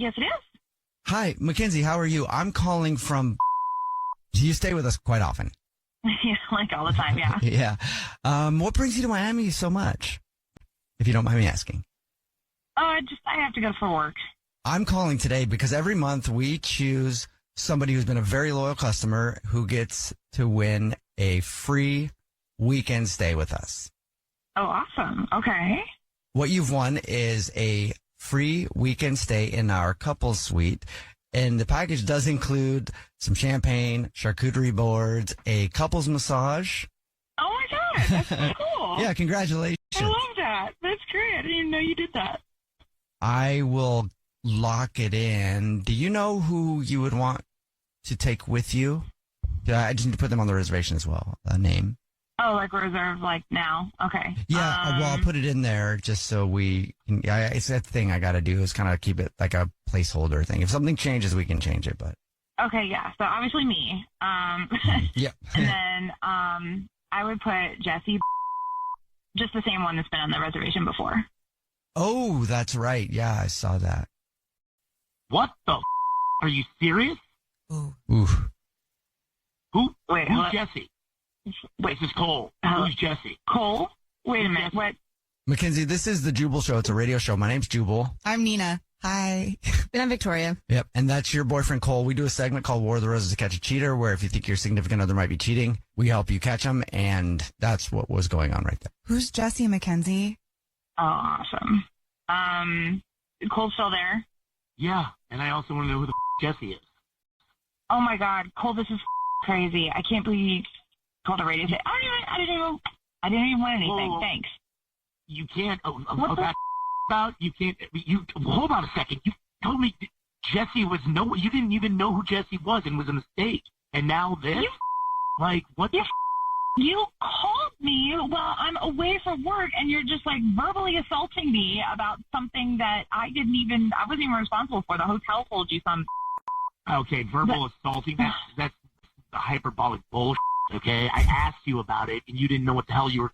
Yes, it is. Hi, Mackenzie, how are you? I'm calling from... You stay with us quite often. Yeah, like all the time, yeah. Yeah. What brings you to Miami so much? If you don't mind me asking. I have to go for work. I'm calling today because every month we choose somebody who's been a very loyal customer who gets to win a free weekend stay with us. Oh, awesome. Okay. What you've won is a free weekend stay in our couples suite. And the package does include some champagne, charcuterie boards, a couples massage. Oh, my God. That's so cool. Yeah, congratulations. I love that. That's great. I didn't even know you did that. I will lock it in. Do you know who you would want to take with you? I just need to put them on the reservation as well. A name. Oh, like reserve, like now? Okay. Yeah, well, I'll put it in there just so we can. It's that thing I got to do is kind of keep it like a placeholder thing. If something changes, we can change it, but. Okay, yeah. So obviously me. Yep. And then I would put Jesse, just the same one that's been on the reservation before. Oh, that's right. Yeah, I saw that. What the Are you serious? Ooh. Oof. Who's what? Jesse? Wait. This is Cole. Who's Jesse? Cole? Wait a minute. What? Mackenzie, this is the Jubal Show. It's a radio show. My name's Jubal. I'm Nina. Hi. And I'm Victoria. Yep. And that's your boyfriend, Cole. We do a segment called War of the Roses to Catch a Cheater, where if you think your significant other might be cheating, we help you catch them. And that's what was going on right there. Who's Jesse and Mackenzie? Oh, awesome. Cole's still there? Yeah, and I also want to know who the Jesse is. Oh my God, Cole, this is crazy. I can't believe you called a radio station. I didn't even want anything. Whoa. Thanks. You can't. What the about you can't. You hold on a second. You told me Jesse was no. You didn't even know who Jesse was, and was a mistake. And now this, like what? You called me while I'm away from work, and you're just like verbally assaulting me about something that I wasn't even responsible for. The hotel told you some. Okay, verbal assaulting. That's hyperbolic bullshit. Okay, I asked you about it, and you didn't know what the hell you were.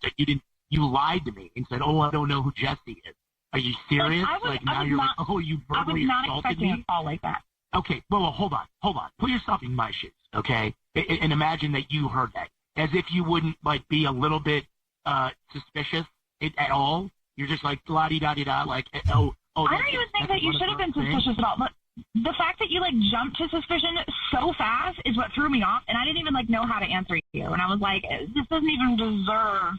You lied to me and said, "Oh, I don't know who Jesse is." Are you serious? You verbally assaulted me. A call like that. Okay, well, hold on. Put yourself in my shoes, okay? And imagine that you heard that, as if you wouldn't be a little bit suspicious at all. You're just like la-di-da-di-da, like oh. I don't even think that you should have been suspicious about. But the fact that you jumped to suspicion so fast is what threw me off, and I didn't even know how to answer you. And I was like, this doesn't even deserve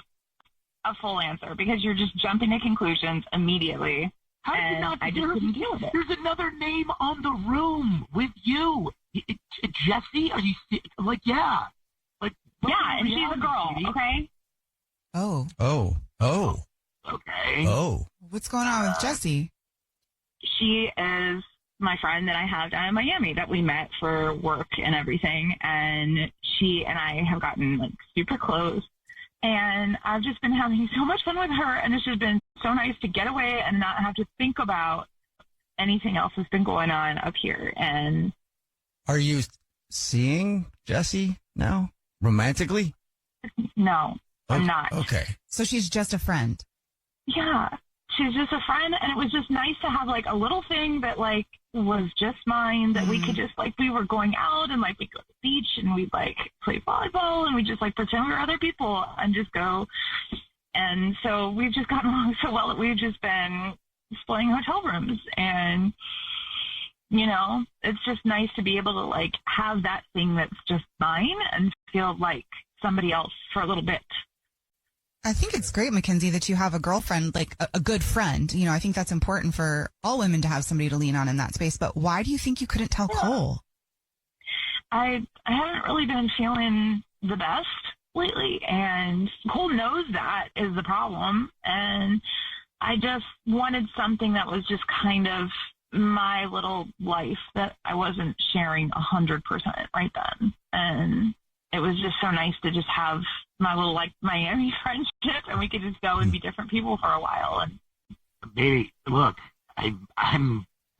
a full answer because you're just jumping to conclusions immediately. How did you not I just couldn't deal with it. There's another name on the room with you. Jesse? Are you yeah. Yeah, and she's a girl, okay? Oh. Okay. Oh. What's going on with Jesse? She is my friend that I have down in Miami that we met for work and everything. And she and I have gotten super close. And I've just been having so much fun with her. And it's just been so nice to get away and not have to think about anything else that's been going on up here. And are you seeing Jesse now romantically? No, I'm not. Okay. So she's just a friend. Yeah. She's just a friend, and it was just nice to have a little thing that was just mine that we could just we were going out and we'd go to the beach and we'd play volleyball and we just pretend we were other people and just go. And so we've just gotten along so well that we've just been splitting hotel rooms, and it's just nice to be able to have that thing that's just mine and feel like somebody else for a little bit. I think it's great, Mackenzie, that you have a girlfriend, a good friend. I think that's important for all women to have somebody to lean on in that space. But why do you think you couldn't tell Cole? I haven't really been feeling the best lately, and Cole knows that is the problem. And I just wanted something that was just kind of my little life that I wasn't sharing 100% right then. And it was just so nice to just have my little Miami friendship, and we could just go and be different people for a while. And baby, look, I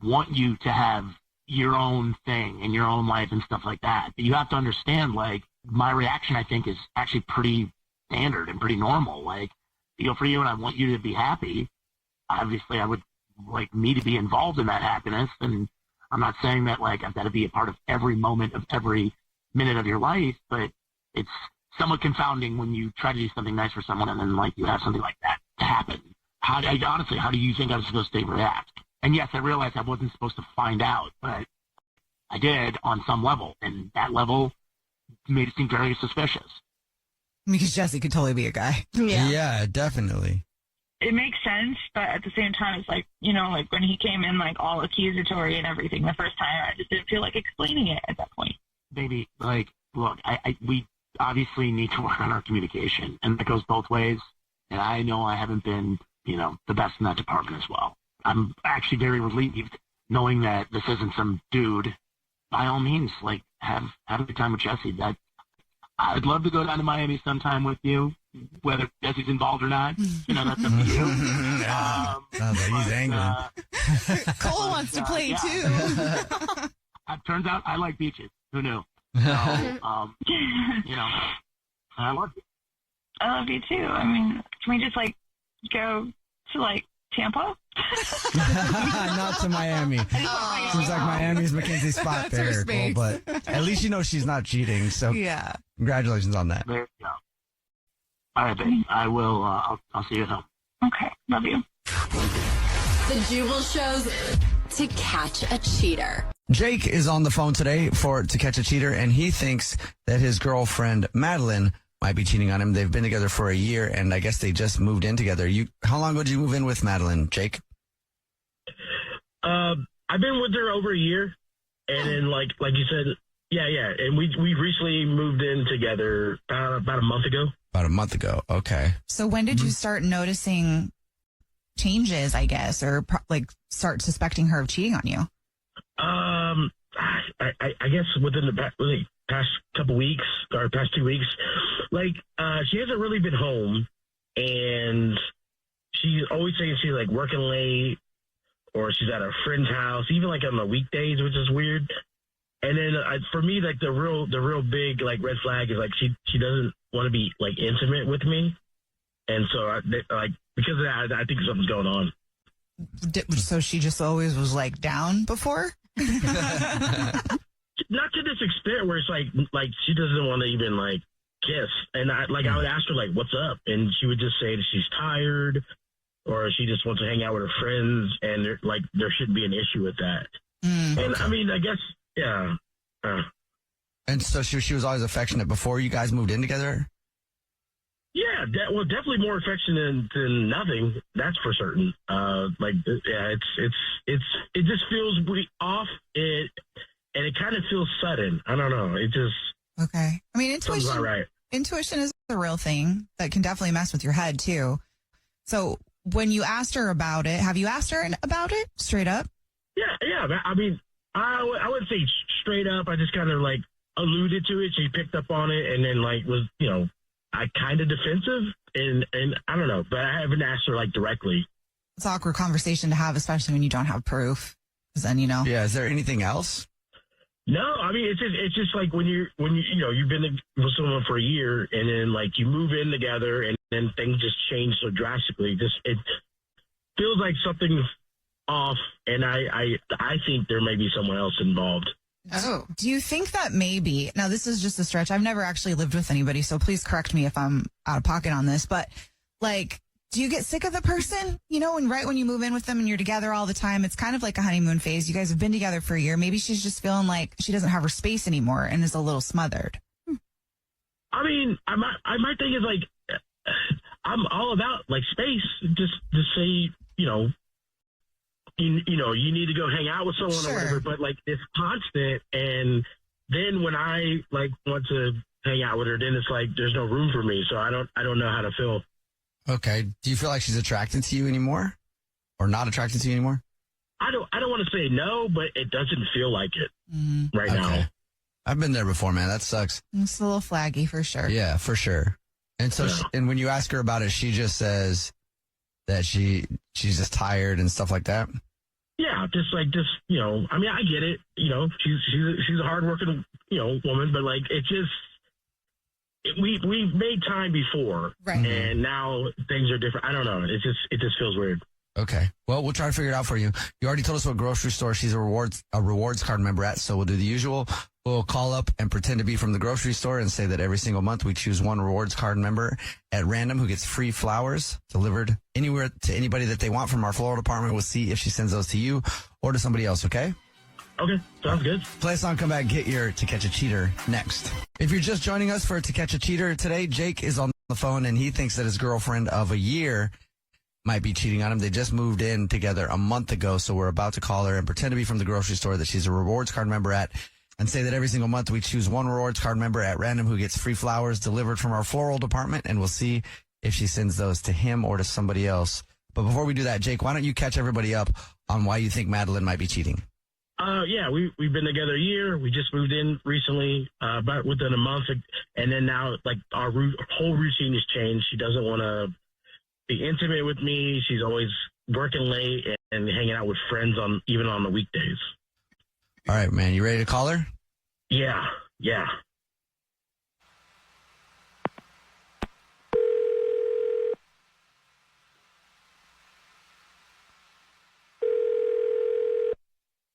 want you to have your own thing and your own life and stuff like that. But you have to understand, my reaction, I think, is actually pretty standard and pretty normal. Feel for you, and I want you to be happy. Obviously, I would like me to be involved in that happiness, and I'm not saying that like I've got to be a part of every moment of every minute of your life, but it's somewhat confounding when you try to do something nice for someone and then like you have something like that to happen. Honestly, how do you think I'm supposed to react? And yes, I realized I wasn't supposed to find out, but I did on some level, and that level made it seem very suspicious. Because Jesse could totally be a guy. Yeah, definitely. It makes sense, but at the same time, it's like, you know, like when he came in like all accusatory and everything the first time, I just didn't feel like explaining it at that point. Baby, like, look, we obviously need to work on our communication, and that goes both ways. And I know I haven't been, you know, the best in that department as well. I'm actually very relieved knowing that this isn't some dude. By all means, like, have a good time with Jesse. That I'd love to go down to Miami sometime with you, whether Jesse's involved or not. You know, that's up to you. Sounds like he's angry. Cole wants to play too. It turns out I like beaches. Who knew? So, you know, I love you. I love you too. I mean, can we just like go to like Tampa? Not to Miami. Seems like Miami's Mackenzie's spot there, Cole, but at least you know she's not cheating. So Yeah. congratulations on that. There you go. All right, baby. I will. I'll see you at home. Okay, love you. The Jubal shows to catch a cheater. Jake is on the phone today to catch a cheater, and he thinks that his girlfriend Madeline might be cheating on him. They've been together for a year, and I guess they just moved in together. How long ago did you move in with Madeline, Jake? I've been with her over a year, and then like you said, yeah, and we recently moved in together about a month ago. About a month ago. Okay. So when did you start noticing changes, I guess, or like start suspecting her of cheating on you? I guess within the past couple weeks or past 2 weeks, like she hasn't really been home, and she's always saying she's like working late, or she's at a friend's house, even like on the weekdays, which is weird. And then for me, like the real big like red flag is like she doesn't want to be like intimate with me, and so because of that, I think something's going on. So she just always was like down before? Not to this extent where it's like she doesn't want to even like kiss, and I would ask her like what's up, and she would just say that she's tired, or she just wants to hang out with her friends, and there shouldn't be an issue with that. And I mean, I guess yeah. And so she was always affectionate before you guys moved in together? Yeah, definitely more affection than nothing. That's for certain. It just feels off. And it kind of feels sudden. I don't know. It just okay. I mean, intuition. Right. Intuition is a real thing that can definitely mess with your head too. So when you asked her about it, have you asked her about it straight up? Yeah. I mean, I wouldn't say straight up. I just kind of like alluded to it. She picked up on it, and then like was I kind of defensive, and I don't know, but I haven't asked her like directly. It's an awkward conversation to have, especially when you don't have proof. Because then Yeah. Is there anything else? No, I mean it's just like when you've been with someone for a year, and then like you move in together, and then things just change so drastically. It feels like something's off, and I think there may be someone else involved. Oh, do you think that maybe, now this is just a stretch, I've never actually lived with anybody, so please correct me if I'm out of pocket on this, but like, do you get sick of the person? And right when you move in with them and you're together all the time, it's kind of like a honeymoon phase. You guys have been together for a year. Maybe she's just feeling like she doesn't have her space anymore and is a little smothered. I mean, my thing is like, I'm all about like space. Just to say, you need to go hang out with someone or whatever. But like it's constant, and then when I like want to hang out with her, then it's like there's no room for me. So I don't know how to feel. Okay. Do you feel like she's attracted to you anymore, or not attracted to you anymore? I don't want to say no, but it doesn't feel like it right now. I've been there before, man. That sucks. It's a little flaggy for sure. Yeah, for sure. And so, and when you ask her about it, she just says that she's just tired and stuff like that. Yeah, I mean, I get it. She's a hardworking, woman, but like it just. We've made time before, right? And now things are different. I don't know. It just feels weird. Okay. Well, we'll try to figure it out for you. You already told us what grocery store she's a rewards card member at, so we'll do the usual. We'll call up and pretend to be from the grocery store and say that every single month we choose one rewards card member at random who gets free flowers delivered anywhere to anybody that they want from our floral department. We'll see if she sends those to you or to somebody else, okay? Okay, sounds good. Play a song, come back, get your To Catch a Cheater next. If you're just joining us for To Catch a Cheater today, Jake is on the phone and he thinks that his girlfriend of a year might be cheating on him. They just moved in together a month ago, so we're about to call her and pretend to be from the grocery store that she's a rewards card member at and say that every single month we choose one rewards card member at random who gets free flowers delivered from our floral department, and we'll see if she sends those to him or to somebody else. But before we do that, Jake, why don't you catch everybody up on why you think Madeline might be cheating? Yeah, we've been together a year. We just moved in recently, about within a month, and then now like our whole routine has changed. She doesn't want to be intimate with me. She's always working late and hanging out with friends even on the weekdays. All right, man, you ready to call her? Yeah.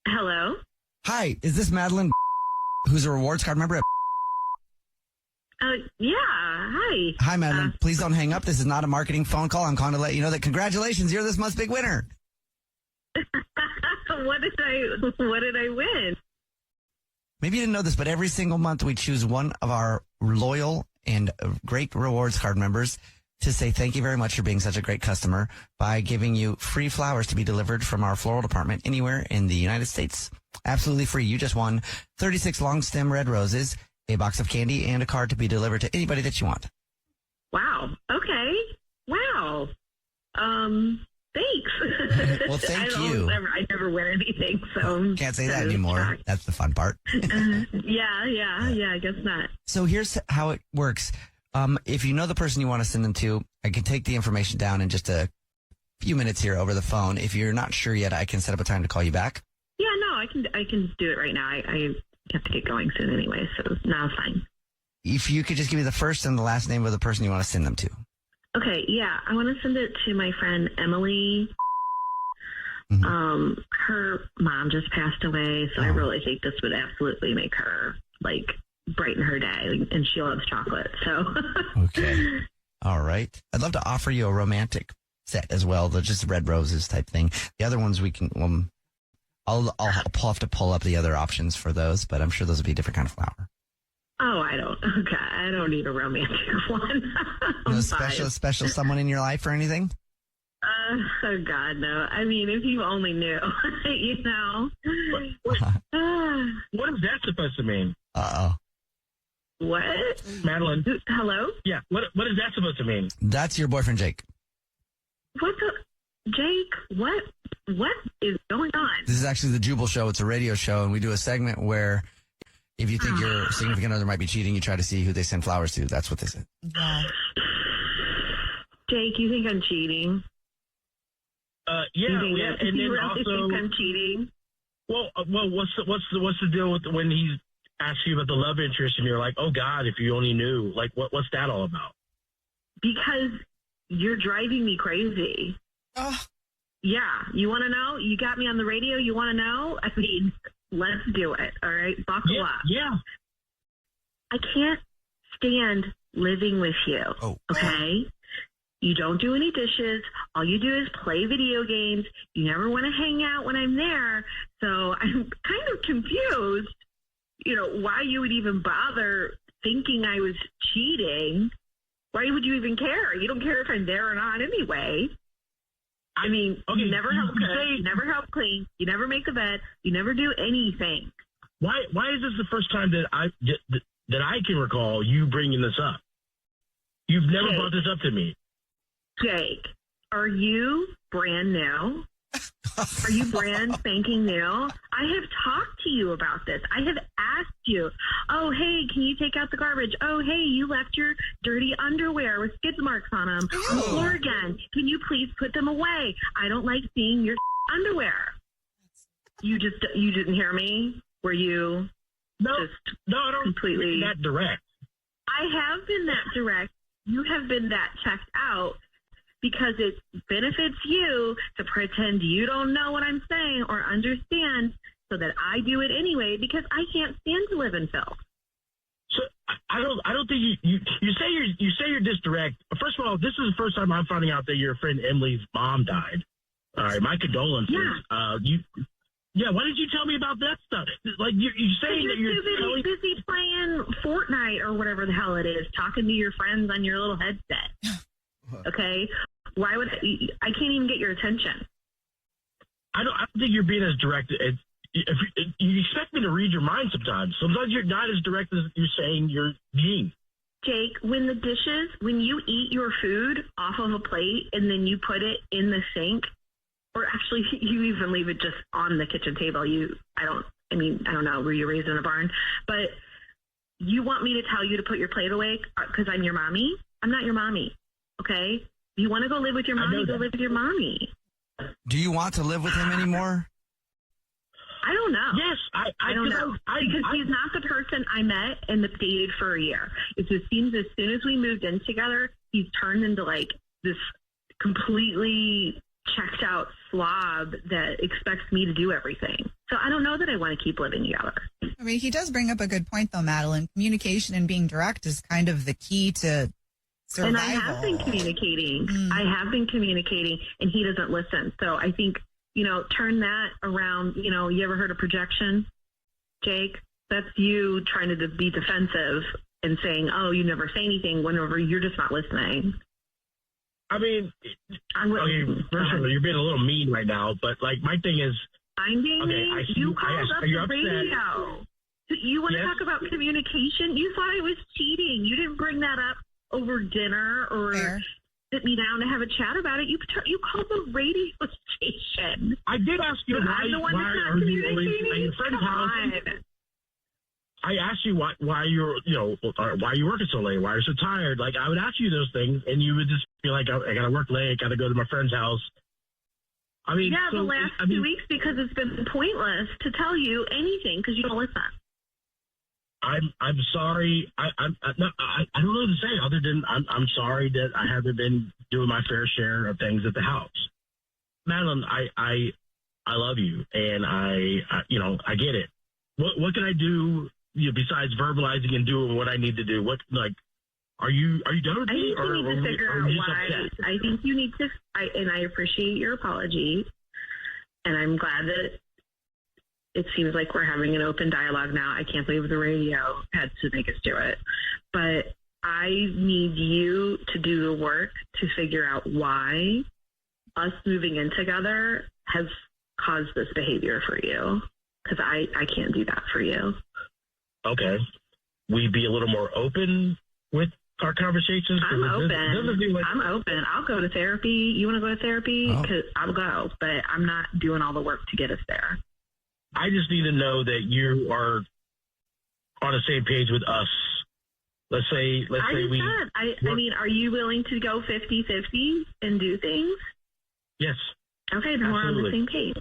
Hello? Hi, is this Madeline who's a rewards card member at Yeah, hi. Hi, Madeline. Please don't hang up. This is not a marketing phone call. I'm calling to let you know that congratulations, you're this month's big winner. What did I win? Maybe you didn't know this, but every single month we choose one of our loyal and great rewards card members to say thank you very much for being such a great customer by giving you free flowers to be delivered from our floral department anywhere in the United States. Absolutely free. You just won 36 long stem red roses, a box of candy, and a card to be delivered to anybody that you want. Wow. Okay. Wow. Thanks. Well, thank you. I never win anything, so Can't say that anymore. That's the fun part. Yeah, I guess not. So here's how it works. If you know the person you want to send them to, I can take the information down in just a few minutes here over the phone. If you're not sure yet, I can set up a time to call you back. Yeah, no, I can do it right now. I have to get going soon anyway, so now it's fine. If you could just give me the first and the last name of the person you want to send them to. Okay, yeah, I want to send it to my friend Emily. Mm-hmm. Her mom just passed away, so I really think this would absolutely make her like brighten her day, and she loves chocolate. So okay, all right. I'd love to offer you a romantic set as well, the just red roses type thing. The other ones we can. I'll have to pull up the other options for those, but I'm sure those would be a different kind of flower. Oh, I don't need a romantic one. No special someone in your life or anything? Oh God, no. I mean, if you only knew, you know. What is that supposed to mean? Uh-oh. What? Madeline. Hello? Yeah, what is that supposed to mean? That's your boyfriend, Jake. What the? Jake, what is going on? This is actually the Jubal Show. It's a radio show, and we do a segment where if you think your significant other might be cheating, you try to see who they send flowers to. That's what they said. Yeah. Jake, you think I'm cheating? Yeah, you and then really also, think I'm cheating? Well, what's the deal with when he asks you about the love interest, and you're like, oh God, if you only knew, like, what's that all about? Because you're driving me crazy. Yeah, you want to know? You got me on the radio. You want to know? I mean, let's do it. All right, buckle up. Yeah. I can't stand living with you. Oh. Okay. You don't do any dishes. All you do is play video games. You never want to hang out when I'm there. So I'm kind of confused, why you would even bother thinking I was cheating. Why would you even care? You don't care if I'm there or not anyway. I mean, okay, you never help cook, you never help clean, you never make the bed, you never do anything. Why is this the first time that I can recall you bringing this up? You've never brought this up to me. Jake, are you brand new? Are you brand spanking new? I have talked to you about this. I have asked you, oh, hey, can you take out the garbage? Oh, hey, you left your dirty underwear with skid marks on them on the floor again. Can you please put them away? I don't like seeing your underwear. You didn't hear me? Were you No, I don't completely that direct. I have been that direct. You have been that checked out because it benefits you to pretend you don't know what I'm saying or understand, so that I do it anyway because I can't stand to live in filth. So I don't think you say you're this direct. First of all, this is the first time I'm finding out that your friend Emily's mom died. All right, my condolences. Yeah. Why didn't you tell me about that stuff? Like you're saying that you're too busy playing Fortnite or whatever the hell it is, talking to your friends on your little headset. Okay, why would I can't even get your attention? I don't think you're being as direct as if you expect me to read your mind sometimes. Sometimes you're not as direct as you're saying you're being. Jake, when you eat your food off of a plate and then you put it in the sink, or actually you even leave it just on the kitchen table. I don't know, were you raised in a barn? But you want me to tell you to put your plate away because I'm your mommy? I'm not your mommy, okay? You want to go live with your mommy, go live with your mommy. Do you want to live with him anymore? I don't know. Yes, I don't know. Because he's not the person I met and dated for a year. It just seems as soon as we moved in together, he's turned into like this completely checked out slob that expects me to do everything. So I don't know that I want to keep living together. I mean, he does bring up a good point, though, Madeline. Communication and being direct is kind of the key to survival. And I have been communicating. And he doesn't listen. So I think, turn that around. You ever heard of projection, Jake? That's you trying to be defensive and saying, oh, you never say anything whenever you're just not listening. I mean, first of all, you're being a little mean right now, but like my thing is, I'm being mean. You called up the radio. You want to talk about communication? You thought I was cheating. You didn't bring that up over dinner or sit me down to have a chat about it. You called the radio station. I did ask you why are you always at your friend's house? I asked you why you're why are you working so late? Why are you so tired? Like I would ask you those things, and you would just be like, I gotta work late, gotta go to my friend's house. I mean, the last 2 weeks because it's been pointless to tell you anything because you don't listen. I'm sorry. I don't know what to say other than I'm sorry that I haven't been doing my fair share of things at the house. Madeline, I love you, and I get it. What can I do? Besides verbalizing and doing what I need to do, are you done with me? I think you need to figure out why. I think you need to, and I appreciate your apology, and I'm glad that it seems like we're having an open dialogue now. I can't believe the radio had to make us do it, but I need you to do the work to figure out why us moving in together has caused this behavior for you, because I can't do that for you. Okay. We be a little more open with our conversations? I'm open. I'll go to therapy. You want to go to therapy? Because I'll go, but I'm not doing all the work to get us there. I just need to know that you are on the same page with us. Let's say I mean, are you willing to go 50-50 and do things? Yes. Okay, then we're on the same page.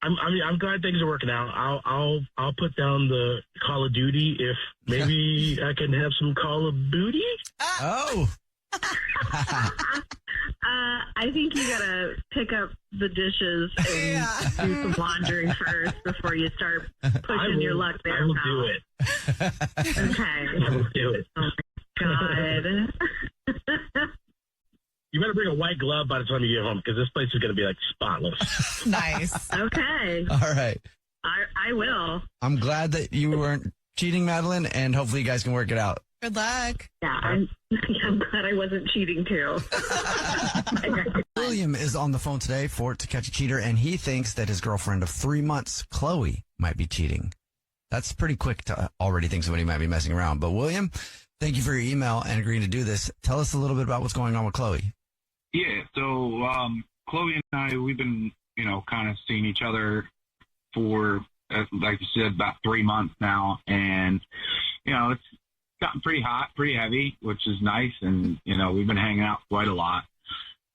I'm glad things are working out. I'll put down the Call of Duty if maybe I can have some Call of Booty. Oh. I think you gotta pick up the dishes and do some laundry first before you start pushing your luck there. I will do it. Okay. I will do it. Oh my God. You better bring a white glove by the time you get home, because this place is going to be like spotless. Nice. Okay. All right. I will. I'm glad that you weren't cheating, Madeline, and hopefully you guys can work it out. Good luck. Yeah, I'm glad I wasn't cheating too. William is on the phone today for To Catch a Cheater, and he thinks that his girlfriend of 3 months, Chloe, might be cheating. That's pretty quick to already think somebody might be messing around. But William, thank you for your email and agreeing to do this. Tell us a little bit about what's going on with Chloe. Yeah, so Chloe and I, we've been, kind of seeing each other for, like you said, about 3 months now. And, it's gotten pretty hot, pretty heavy, which is nice. And, we've been hanging out quite a lot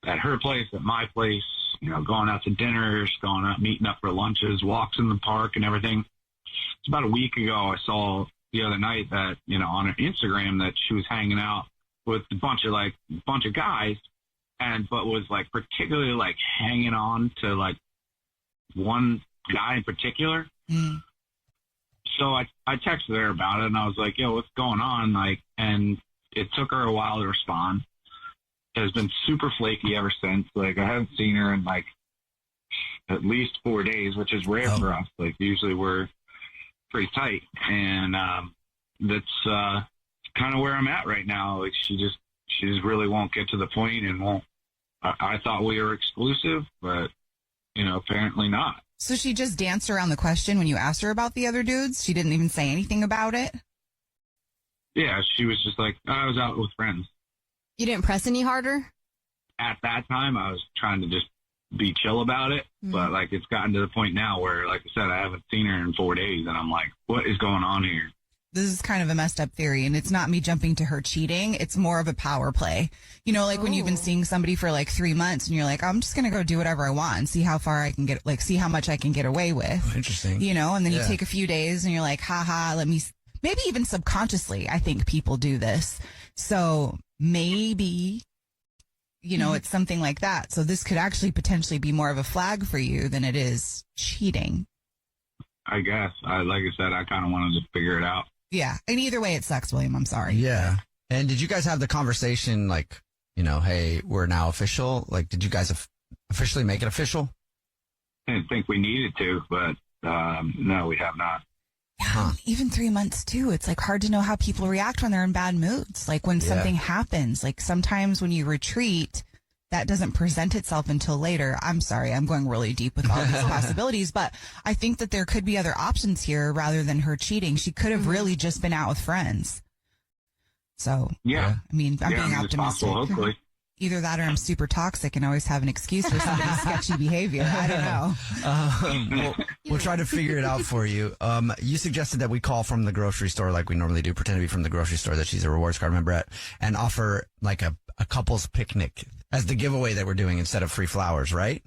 at her place, at my place, going out to dinners, going out, meeting up for lunches, walks in the park and everything. It's about a week ago, I saw the other night that, on her Instagram that she was hanging out with a bunch of guys. but was like particularly like hanging on to like one guy in particular. Mm. So I texted her about it, and I was like, yo, what's going on? Like, and it took her a while to respond. Has been super flaky ever since. Like, I haven't seen her in like at least 4 days, which is rare for us. Like, usually we're pretty tight, and that's kind of where I'm at right now. Like, she just really won't get to the point, and won't. I thought we were exclusive, but apparently not. So she just danced around the question when you asked her about the other dudes? She didn't even say anything about it? Yeah, she was just like, I was out with friends. You didn't press any harder? At that time, I was trying to just be chill about it. But, like, it's gotten to the point now where, like I said, I haven't seen her in 4 days. And I'm like, what is going on here? This is kind of a messed up theory, and it's not me jumping to her cheating. It's more of a power play. Like when you've been seeing somebody for like 3 months and you're like, I'm just going to go do whatever I want and see how far I can get, like, see how much I can get away with. Oh, interesting. And then you take a few days and you're like, haha, maybe even subconsciously, I think people do this. So maybe, it's something like that. So this could actually potentially be more of a flag for you than it is cheating. I guess. Like I said, I kind of wanted to figure it out. Yeah. And either way, it sucks, William. I'm sorry. Yeah. And did you guys have the conversation like, hey, we're now official? Like, did you guys officially make it official? I didn't think we needed to, but no, we have not. Yeah, even 3 months too. It's like hard to know how people react when they're in bad moods. Like when something happens, like sometimes when you retreat, that doesn't present itself until later. I'm sorry, I'm going really deep with all these possibilities, but I think that there could be other options here rather than her cheating. She could have really just been out with friends. So, yeah, I mean, I'm being optimistic. Possible, hopefully. Either that or I'm super toxic and always have an excuse for somebody's sketchy behavior. I don't know. We'll try to figure it out for you. You suggested that we call from the grocery store like we normally do, pretend to be from the grocery store that she's a rewards card member at, and offer like a couple's picnic as the giveaway that we're doing instead of free flowers, right?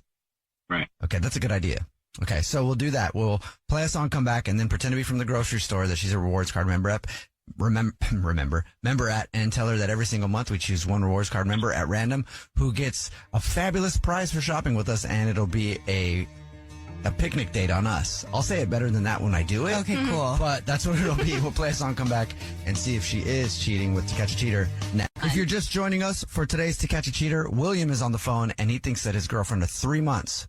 Right. Okay, that's a good idea. Okay, so we'll do that. We'll play a song, come back, and then pretend to be from the grocery store that she's a rewards card member at. Member at, and tell her that every single month we choose one rewards card member at random who gets a fabulous prize for shopping with us, and it'll be a picnic date on us. I'll say it better than that when I do it. Okay, cool. But that's what it'll be. We'll play a song, come back, and see if she is cheating with To Catch a Cheater next. If you're just joining us for today's To Catch a Cheater, William is on the phone, and he thinks that his girlfriend of 3 months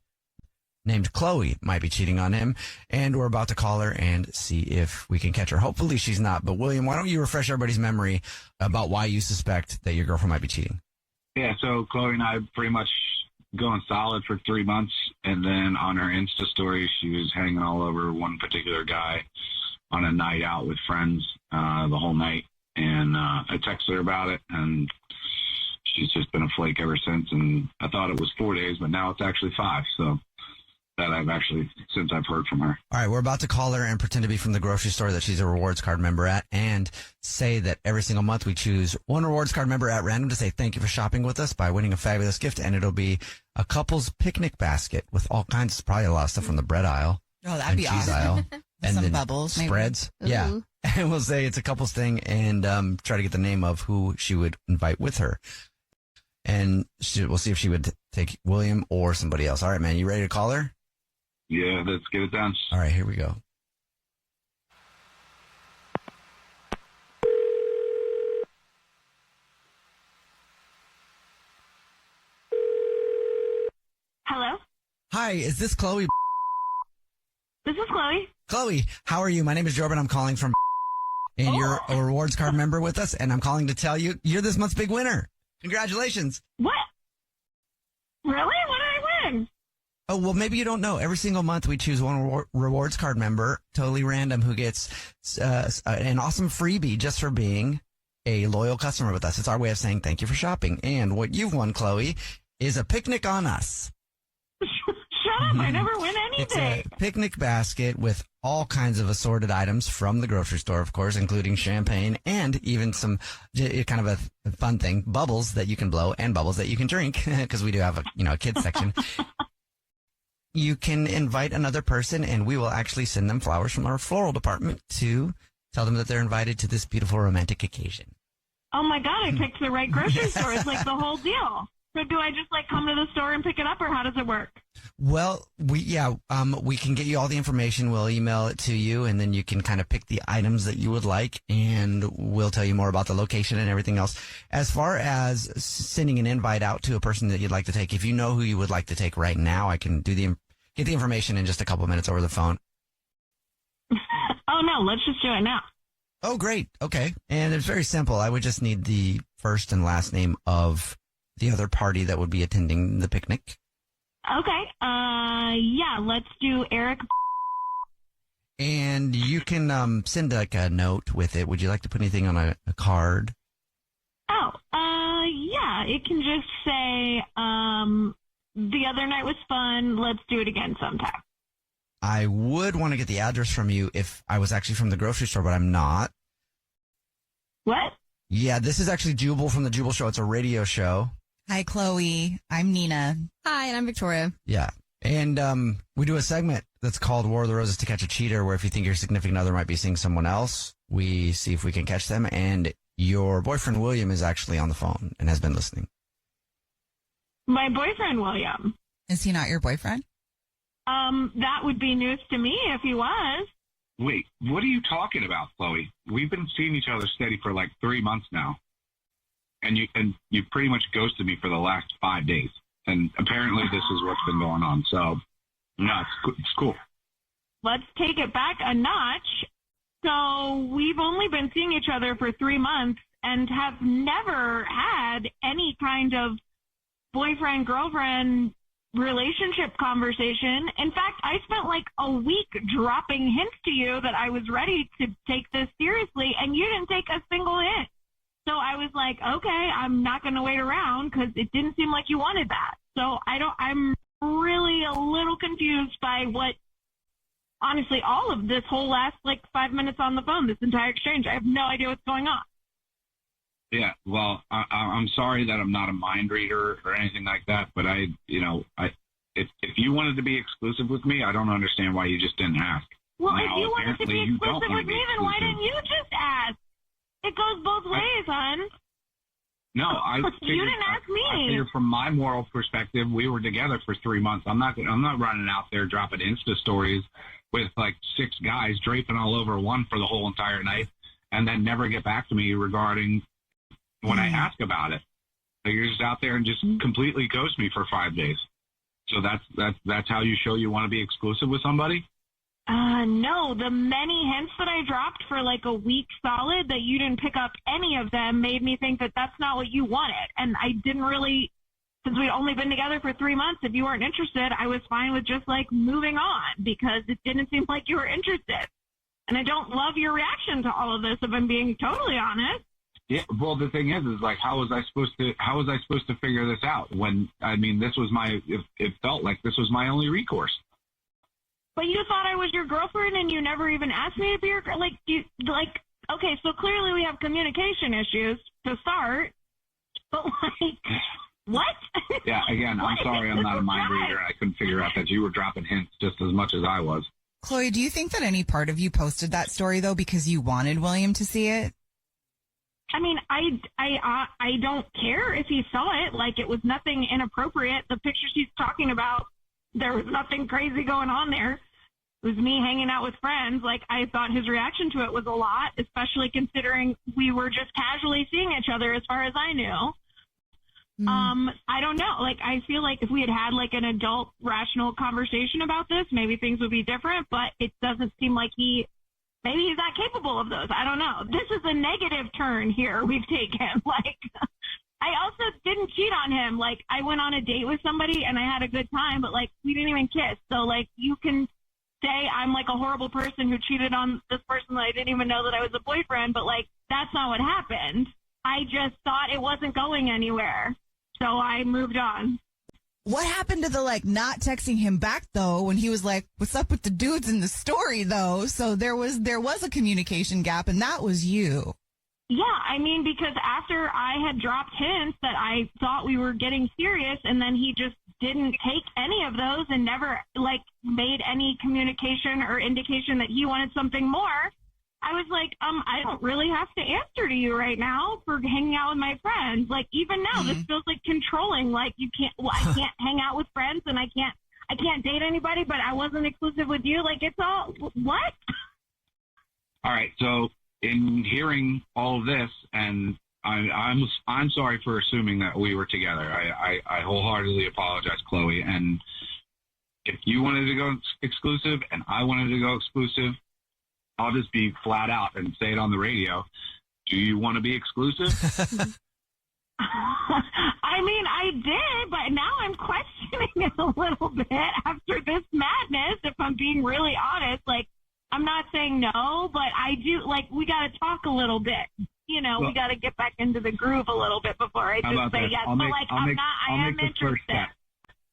named Chloe might be cheating on him, and we're about to call her and see if we can catch her. Hopefully she's not, but William, why don't you refresh everybody's memory about why you suspect that your girlfriend might be cheating? Yeah, so Chloe and I pretty much going solid for 3 months, and then on her Insta story, she was hanging all over one particular guy on a night out with friends the whole night, and I texted her about it, and she's just been a flake ever since, and I thought it was 4 days, but now it's actually 5, so that since I've heard from her. All right, we're about to call her and pretend to be from the grocery store that she's a rewards card member at, and say that every single month we choose one rewards card member at random to say thank you for shopping with us by winning a fabulous gift, and it'll be a couple's picnic basket with all kinds, probably a lot of stuff from the bread aisle. Oh, that'd be cheese awesome. aisle, and some then bubbles, maybe. spreads. Yeah, and we'll say it's a couple's thing, and try to get the name of who she would invite with her. And we'll see if she would take William or somebody else. All right, man, you ready to call her? Yeah, let's get it done. All right, here we go. Hello? Hi, is this Chloe? This is Chloe. Chloe, how are you? My name is Jubal. I'm calling from, and you're a rewards card member with us, and I'm calling to tell you you're this month's big winner. Congratulations. What? Really? What did I win? Oh, well, maybe you don't know. Every single month we choose one rewards card member, totally random, who gets an awesome freebie just for being a loyal customer with us. It's our way of saying thank you for shopping. And what you've won, Chloe, is a picnic on us. Shut up. I never win anything. It's a picnic basket with all kinds of assorted items from the grocery store, of course, including champagne and even some kind of a fun thing, bubbles that you can blow and bubbles that you can drink, because we do have a kids section. You can invite another person, and we will actually send them flowers from our floral department to tell them that they're invited to this beautiful romantic occasion. Oh, my God. I picked the right grocery store. It's like the whole deal. So do I just like come to the store and pick it up, or how does it work? Well, we can get you all the information. We'll email it to you, and then you can kind of pick the items that you would like, and we'll tell you more about the location and everything else. As far as sending an invite out to a person that you'd like to take, if you know who you would like to take right now, I can get the information in just a couple of minutes over the phone. Oh, no, let's just do it now. Oh, great. Okay. And it's very simple. I would just need the first and last name of the other party that would be attending the picnic. Okay. Yeah, let's do Eric. And you can send like a note with it. Would you like to put anything on a card? Oh, yeah, it can just say, the other night was fun. Let's do it again sometime. I would want to get the address from you if I was actually from the grocery store, but I'm not. What? Yeah, this is actually Jubal from the Jubal Show. It's a radio show. Hi, Chloe. I'm Nina. Hi, and I'm Victoria. Yeah. And we do a segment that's called War of the Roses to Catch a Cheater, where if you think your significant other might be seeing someone else, we see if we can catch them. And your boyfriend, William, is actually on the phone and has been listening. My boyfriend, William. Is he not your boyfriend? That would be news to me if he was. Wait, what are you talking about, Chloe? We've been seeing each other steady for like 3 months now. And you pretty much ghosted me for the last 5 days. And apparently this is what's been going on. So, no, it's cool. Let's take it back a notch. So we've only been seeing each other for 3 months and have never had any kind of boyfriend-girlfriend relationship conversation. In fact, I spent like a week dropping hints to you that I was ready to take this seriously, and you didn't take a single hint. So I was like, okay, I'm not going to wait around because it didn't seem like you wanted that. So I'm really a little confused by what, honestly, all of this whole last like 5 minutes on the phone, this entire exchange. I have no idea what's going on. Yeah, well, I'm sorry that I'm not a mind reader or anything like that, but if you wanted to be exclusive with me, I don't understand why you just didn't ask. Well, now, if you wanted to be exclusive with me, then why didn't you just ask? It goes both ways, hon. No, you didn't ask me. I figured from my moral perspective, we were together for 3 months. I'm not running out there dropping Insta stories with like 6 guys draping all over one for the whole entire night, and then never get back to me regarding when I ask about it. So you're just out there and just completely ghost me for 5 days. So that's how you show you want to be exclusive with somebody? No, the many hints that I dropped for like a week solid that you didn't pick up any of them made me think that that's not what you wanted. And I didn't really, since we'd only been together for 3 months, if you weren't interested, I was fine with just like moving on because it didn't seem like you were interested. And I don't love your reaction to all of this, if I'm being totally honest. Yeah, well, the thing is like, how was I supposed to figure this out when, this was it felt like this was my only recourse. But you thought I was your girlfriend and you never even asked me to be your girl. Okay, so clearly we have communication issues to start. But what? Yeah, again, I'm sorry I'm not a mind reader. I couldn't figure out that you were dropping hints just as much as I was. Chloe, do you think that any part of you posted that story, though, because you wanted William to see it? I don't care if he saw it. Like, it was nothing inappropriate. The pictures he's talking about, there was nothing crazy going on there. It was me hanging out with friends. Like, I thought his reaction to it was a lot, especially considering we were just casually seeing each other as far as I knew. I don't know. Like, I feel like if we had had like an adult rational conversation about this, maybe things would be different, but it doesn't seem like maybe he's not capable of those. I don't know. This is a negative turn here we've taken. Like, I also didn't cheat on him. Like, I went on a date with somebody and I had a good time, but like, we didn't even kiss. So like, you can say I'm like a horrible person who cheated on this person that I didn't even know that I was a boyfriend, but like, that's not what happened. I just thought it wasn't going anywhere. So I moved on. What happened to the like not texting him back though when he was like, "What's up with the dudes in the story though?" So there was a communication gap, and that was you. Yeah, because after I had dropped hints that I thought we were getting serious, and then he just didn't take any of those and never like made any communication or indication that he wanted something more, I was like, I don't really have to answer to you right now for hanging out with my friends. Like, even now, this feels like controlling. Like, I can't hang out with friends, and I can't date anybody, but I wasn't exclusive with you. Like, it's all, what? All right. So in hearing all of this, and I'm sorry for assuming that we were together. I wholeheartedly apologize, Chloe. And if you wanted to go exclusive and I wanted to go exclusive, I'll just be flat out and say it on the radio. Do you want to be exclusive? I mean, I did, but now I'm questioning it a little bit after this madness, if I'm being really honest. Like, I'm not saying no, but I do, like, we got to talk a little bit. You know, we got to get back into the groove a little bit before I just say yes. But, like, I am interested.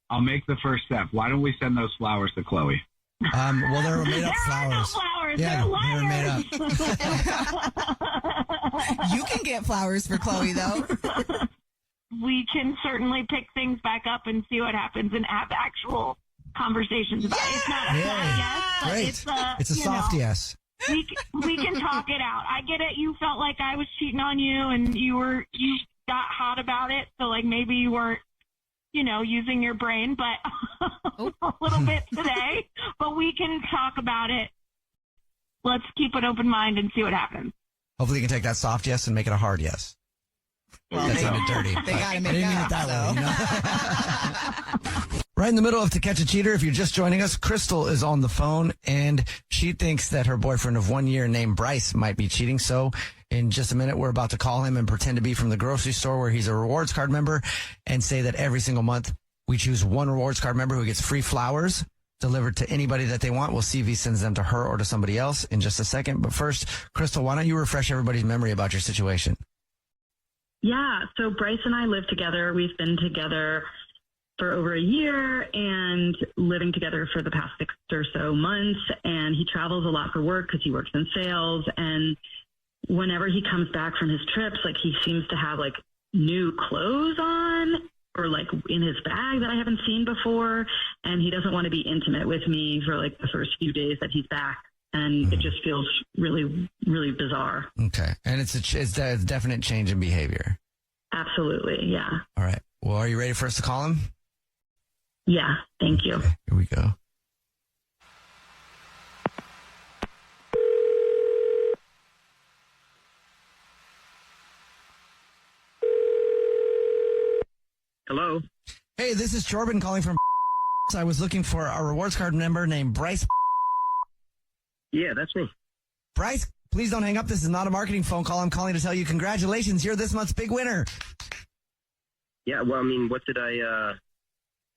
I'll make the first step. Why don't we send those flowers to Chloe? Well, they're made up flowers. Flowers. Yeah, they're made up. You can get flowers for Chloe, though. We can certainly pick things back up and see what happens and have actual conversations about it. It's not a flat yes, but Great. It's a soft yes. We can talk it out. I get it. You felt like I was cheating on you, and you got hot about it. So, like, maybe you weren't, using your brain, but a little bit today. But we can talk about it. Let's keep an open mind and see what happens. Hopefully you can take that soft yes and make it a hard yes. Well, that sounded dirty. They got to make I didn't mean it that way. Right in the middle of To Catch a Cheater, if you're just joining us, Crystal is on the phone, and she thinks that her boyfriend of 1 year named Bryce might be cheating. So in just a minute, we're about to call him and pretend to be from the grocery store where he's a rewards card member and say that every single month we choose one rewards card member who gets free flowers delivered to anybody that they want. We'll see if he sends them to her or to somebody else in just a second. But first, Crystal, why don't you refresh everybody's memory about your situation? Yeah, so Bryce and I live together. We've been together for over a year and living together for the past 6 or so months. And he travels a lot for work because he works in sales. And whenever he comes back from his trips, like, he seems to have like new clothes on or like in his bag that I haven't seen before. And he doesn't want to be intimate with me for like the first few days that he's back. And it just feels really, really bizarre. Okay. And it's a definite change in behavior. Absolutely. Yeah. All right. Well, are you ready for us to call him? Yeah. Thank you. Okay, here we go. Hello. Hey, this is Jordan calling from. I was looking for a rewards card member named Bryce. Yeah, that's me. Bryce, please don't hang up. This is not a marketing phone call. I'm calling to tell you congratulations. You're this month's big winner. Yeah, well, I mean, what did I,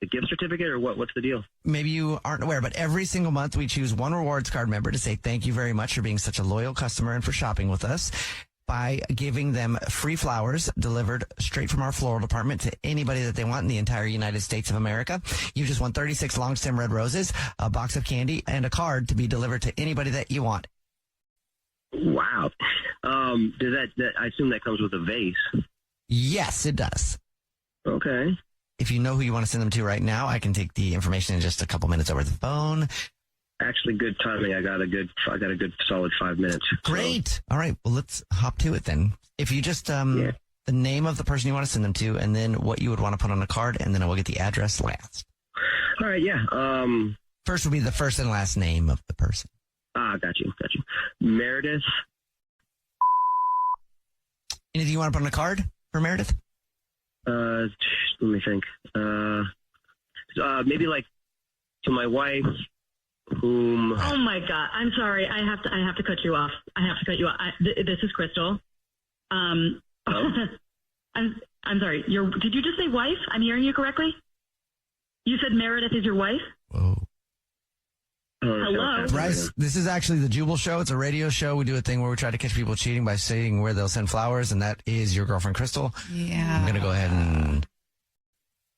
the gift certificate or what? What's the deal? Maybe you aren't aware, but every single month we choose one rewards card member to say thank you very much for being such a loyal customer and for shopping with us by giving them free flowers delivered straight from our floral department to anybody that they want in the entire United States of America. You just won 36 long stem red roses, a box of candy, and a card to be delivered to anybody that you want. Wow. Does that I assume that comes with a vase? Yes, it does. Okay. If you know who you want to send them to right now, I can take the information in just a couple minutes over the phone. Actually, good timing. I got a good solid 5 minutes. Great. So. All right. Well, let's hop to it then. If you just the name of the person you want to send them to, and then what you would want to put on a card, and then I will get the address last. All right. Yeah. First will be the first and last name of the person. Got you. Meredith. Anything you want to put on a card for Meredith? Let me think. Maybe like to my wife. Whom? Oh my God! I'm sorry. I have to cut you off. This is Crystal. I'm sorry. Did you just say wife? I'm hearing you correctly. You said Meredith is your wife. Whoa. Hello, Bryce. This is actually the Jubal Show. It's a radio show. We do a thing where we try to catch people cheating by saying where they'll send flowers, and that is your girlfriend Crystal. Yeah. I'm gonna go ahead and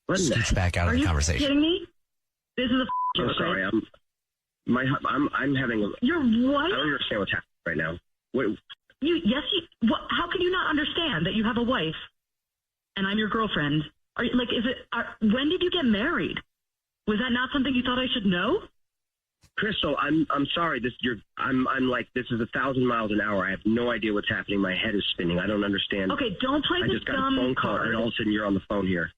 scooch back out of the conversation. Are you kidding me? This is a joke. I'm sorry. Right? I'm having a. Your wife? I don't understand what's happening right now. What? How can you not understand that you have a wife, and I'm your girlfriend? Are you, like? When did you get married? Was that not something you thought I should know? Crystal, I'm sorry. I'm like, this is 1,000 miles an hour. I have no idea what's happening. My head is spinning. I don't understand. Okay, don't play I the just got a dumb phone call, card. and all of a sudden you're on the phone here.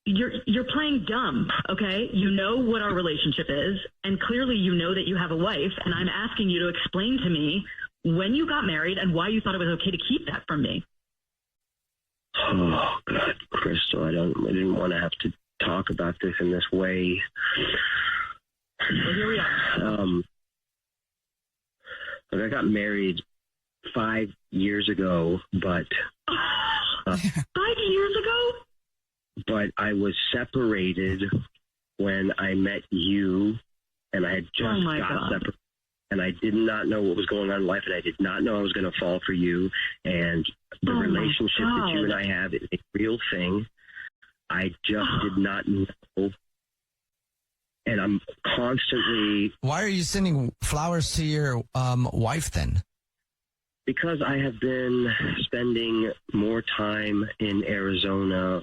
You're playing dumb, okay? You know what our relationship is, and clearly you know that you have a wife, and I'm asking you to explain to me when you got married and why you thought it was okay to keep that from me. Oh, God, Crystal, I didn't want to have to talk about this in this way. Well, here we are. Look, I got married 5 years ago, but 5 years ago? But I was separated when I met you, and I had just got separated. And I did not know what was going on in life, and I did not know I was going to fall for you. And the relationship that you and I have is a real thing. I just did not know. And I'm constantly... Why are you sending flowers to your wife then? Because I have been spending more time in Arizona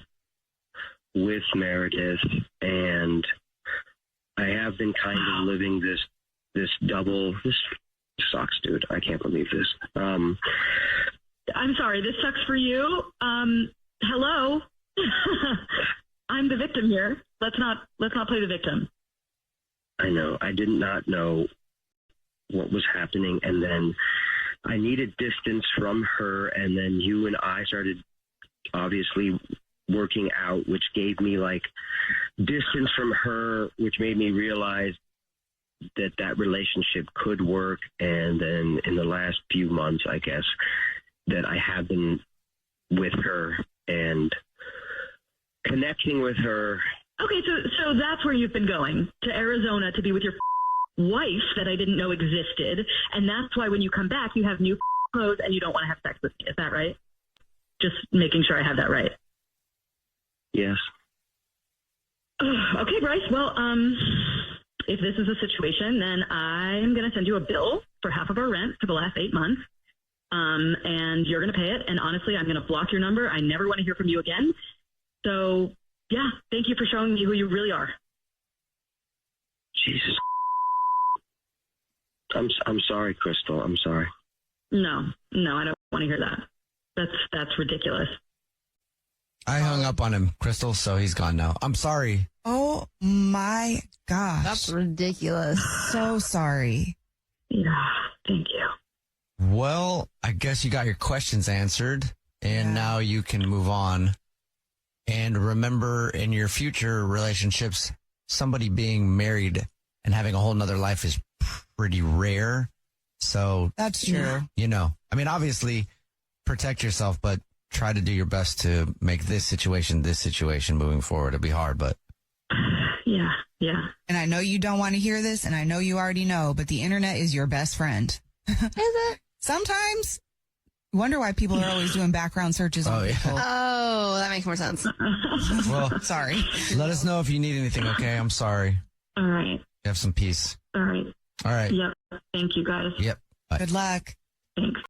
with Meredith, and I have been kind of living this double... This sucks, dude. I can't believe this. I'm sorry, this sucks for you. Hello? I'm the victim here. Let's not play the victim. I know. I did not know what was happening, and then I needed distance from her, and then you and I started obviously working out, which gave me like distance from her, which made me realize that relationship could work. And then in the last few months, I guess, that I have been with her and connecting with her. Okay, so that's where you've been going, to Arizona to be with your wife that I didn't know existed, and that's why when you come back, you have new clothes and you don't want to have sex with me. Is that right? Just making sure I have that right. Yes. Okay, Bryce. Well, if this is a situation, then I'm going to send you a bill for half of our rent for the last 8 months, and you're going to pay it. And honestly, I'm going to block your number. I never want to hear from you again. So... yeah, thank you for showing me who you really are. Jesus. I'm sorry, Crystal. I'm sorry. No, I don't want to hear that. That's ridiculous. I hung up on him, Crystal, so he's gone now. I'm sorry. Oh my gosh. That's ridiculous. So sorry. Yeah, thank you. Well, I guess you got your questions answered, and now you can move on. And remember, in your future relationships, somebody being married and having a whole nother life is pretty rare. So that's true. You know, I mean, obviously protect yourself, but try to do your best to make this situation moving forward. It'll be hard, but. Yeah. And I know you don't want to hear this, and I know you already know, but the internet is your best friend. Is it? Sometimes. Wonder why people are always doing background searches on people. Oh, that makes more sense. Well, sorry. Let us know if you need anything, okay? I'm sorry. All right. Have some peace. All right. All right. Yep. Thank you, guys. Yep. Bye. Good luck. Thanks.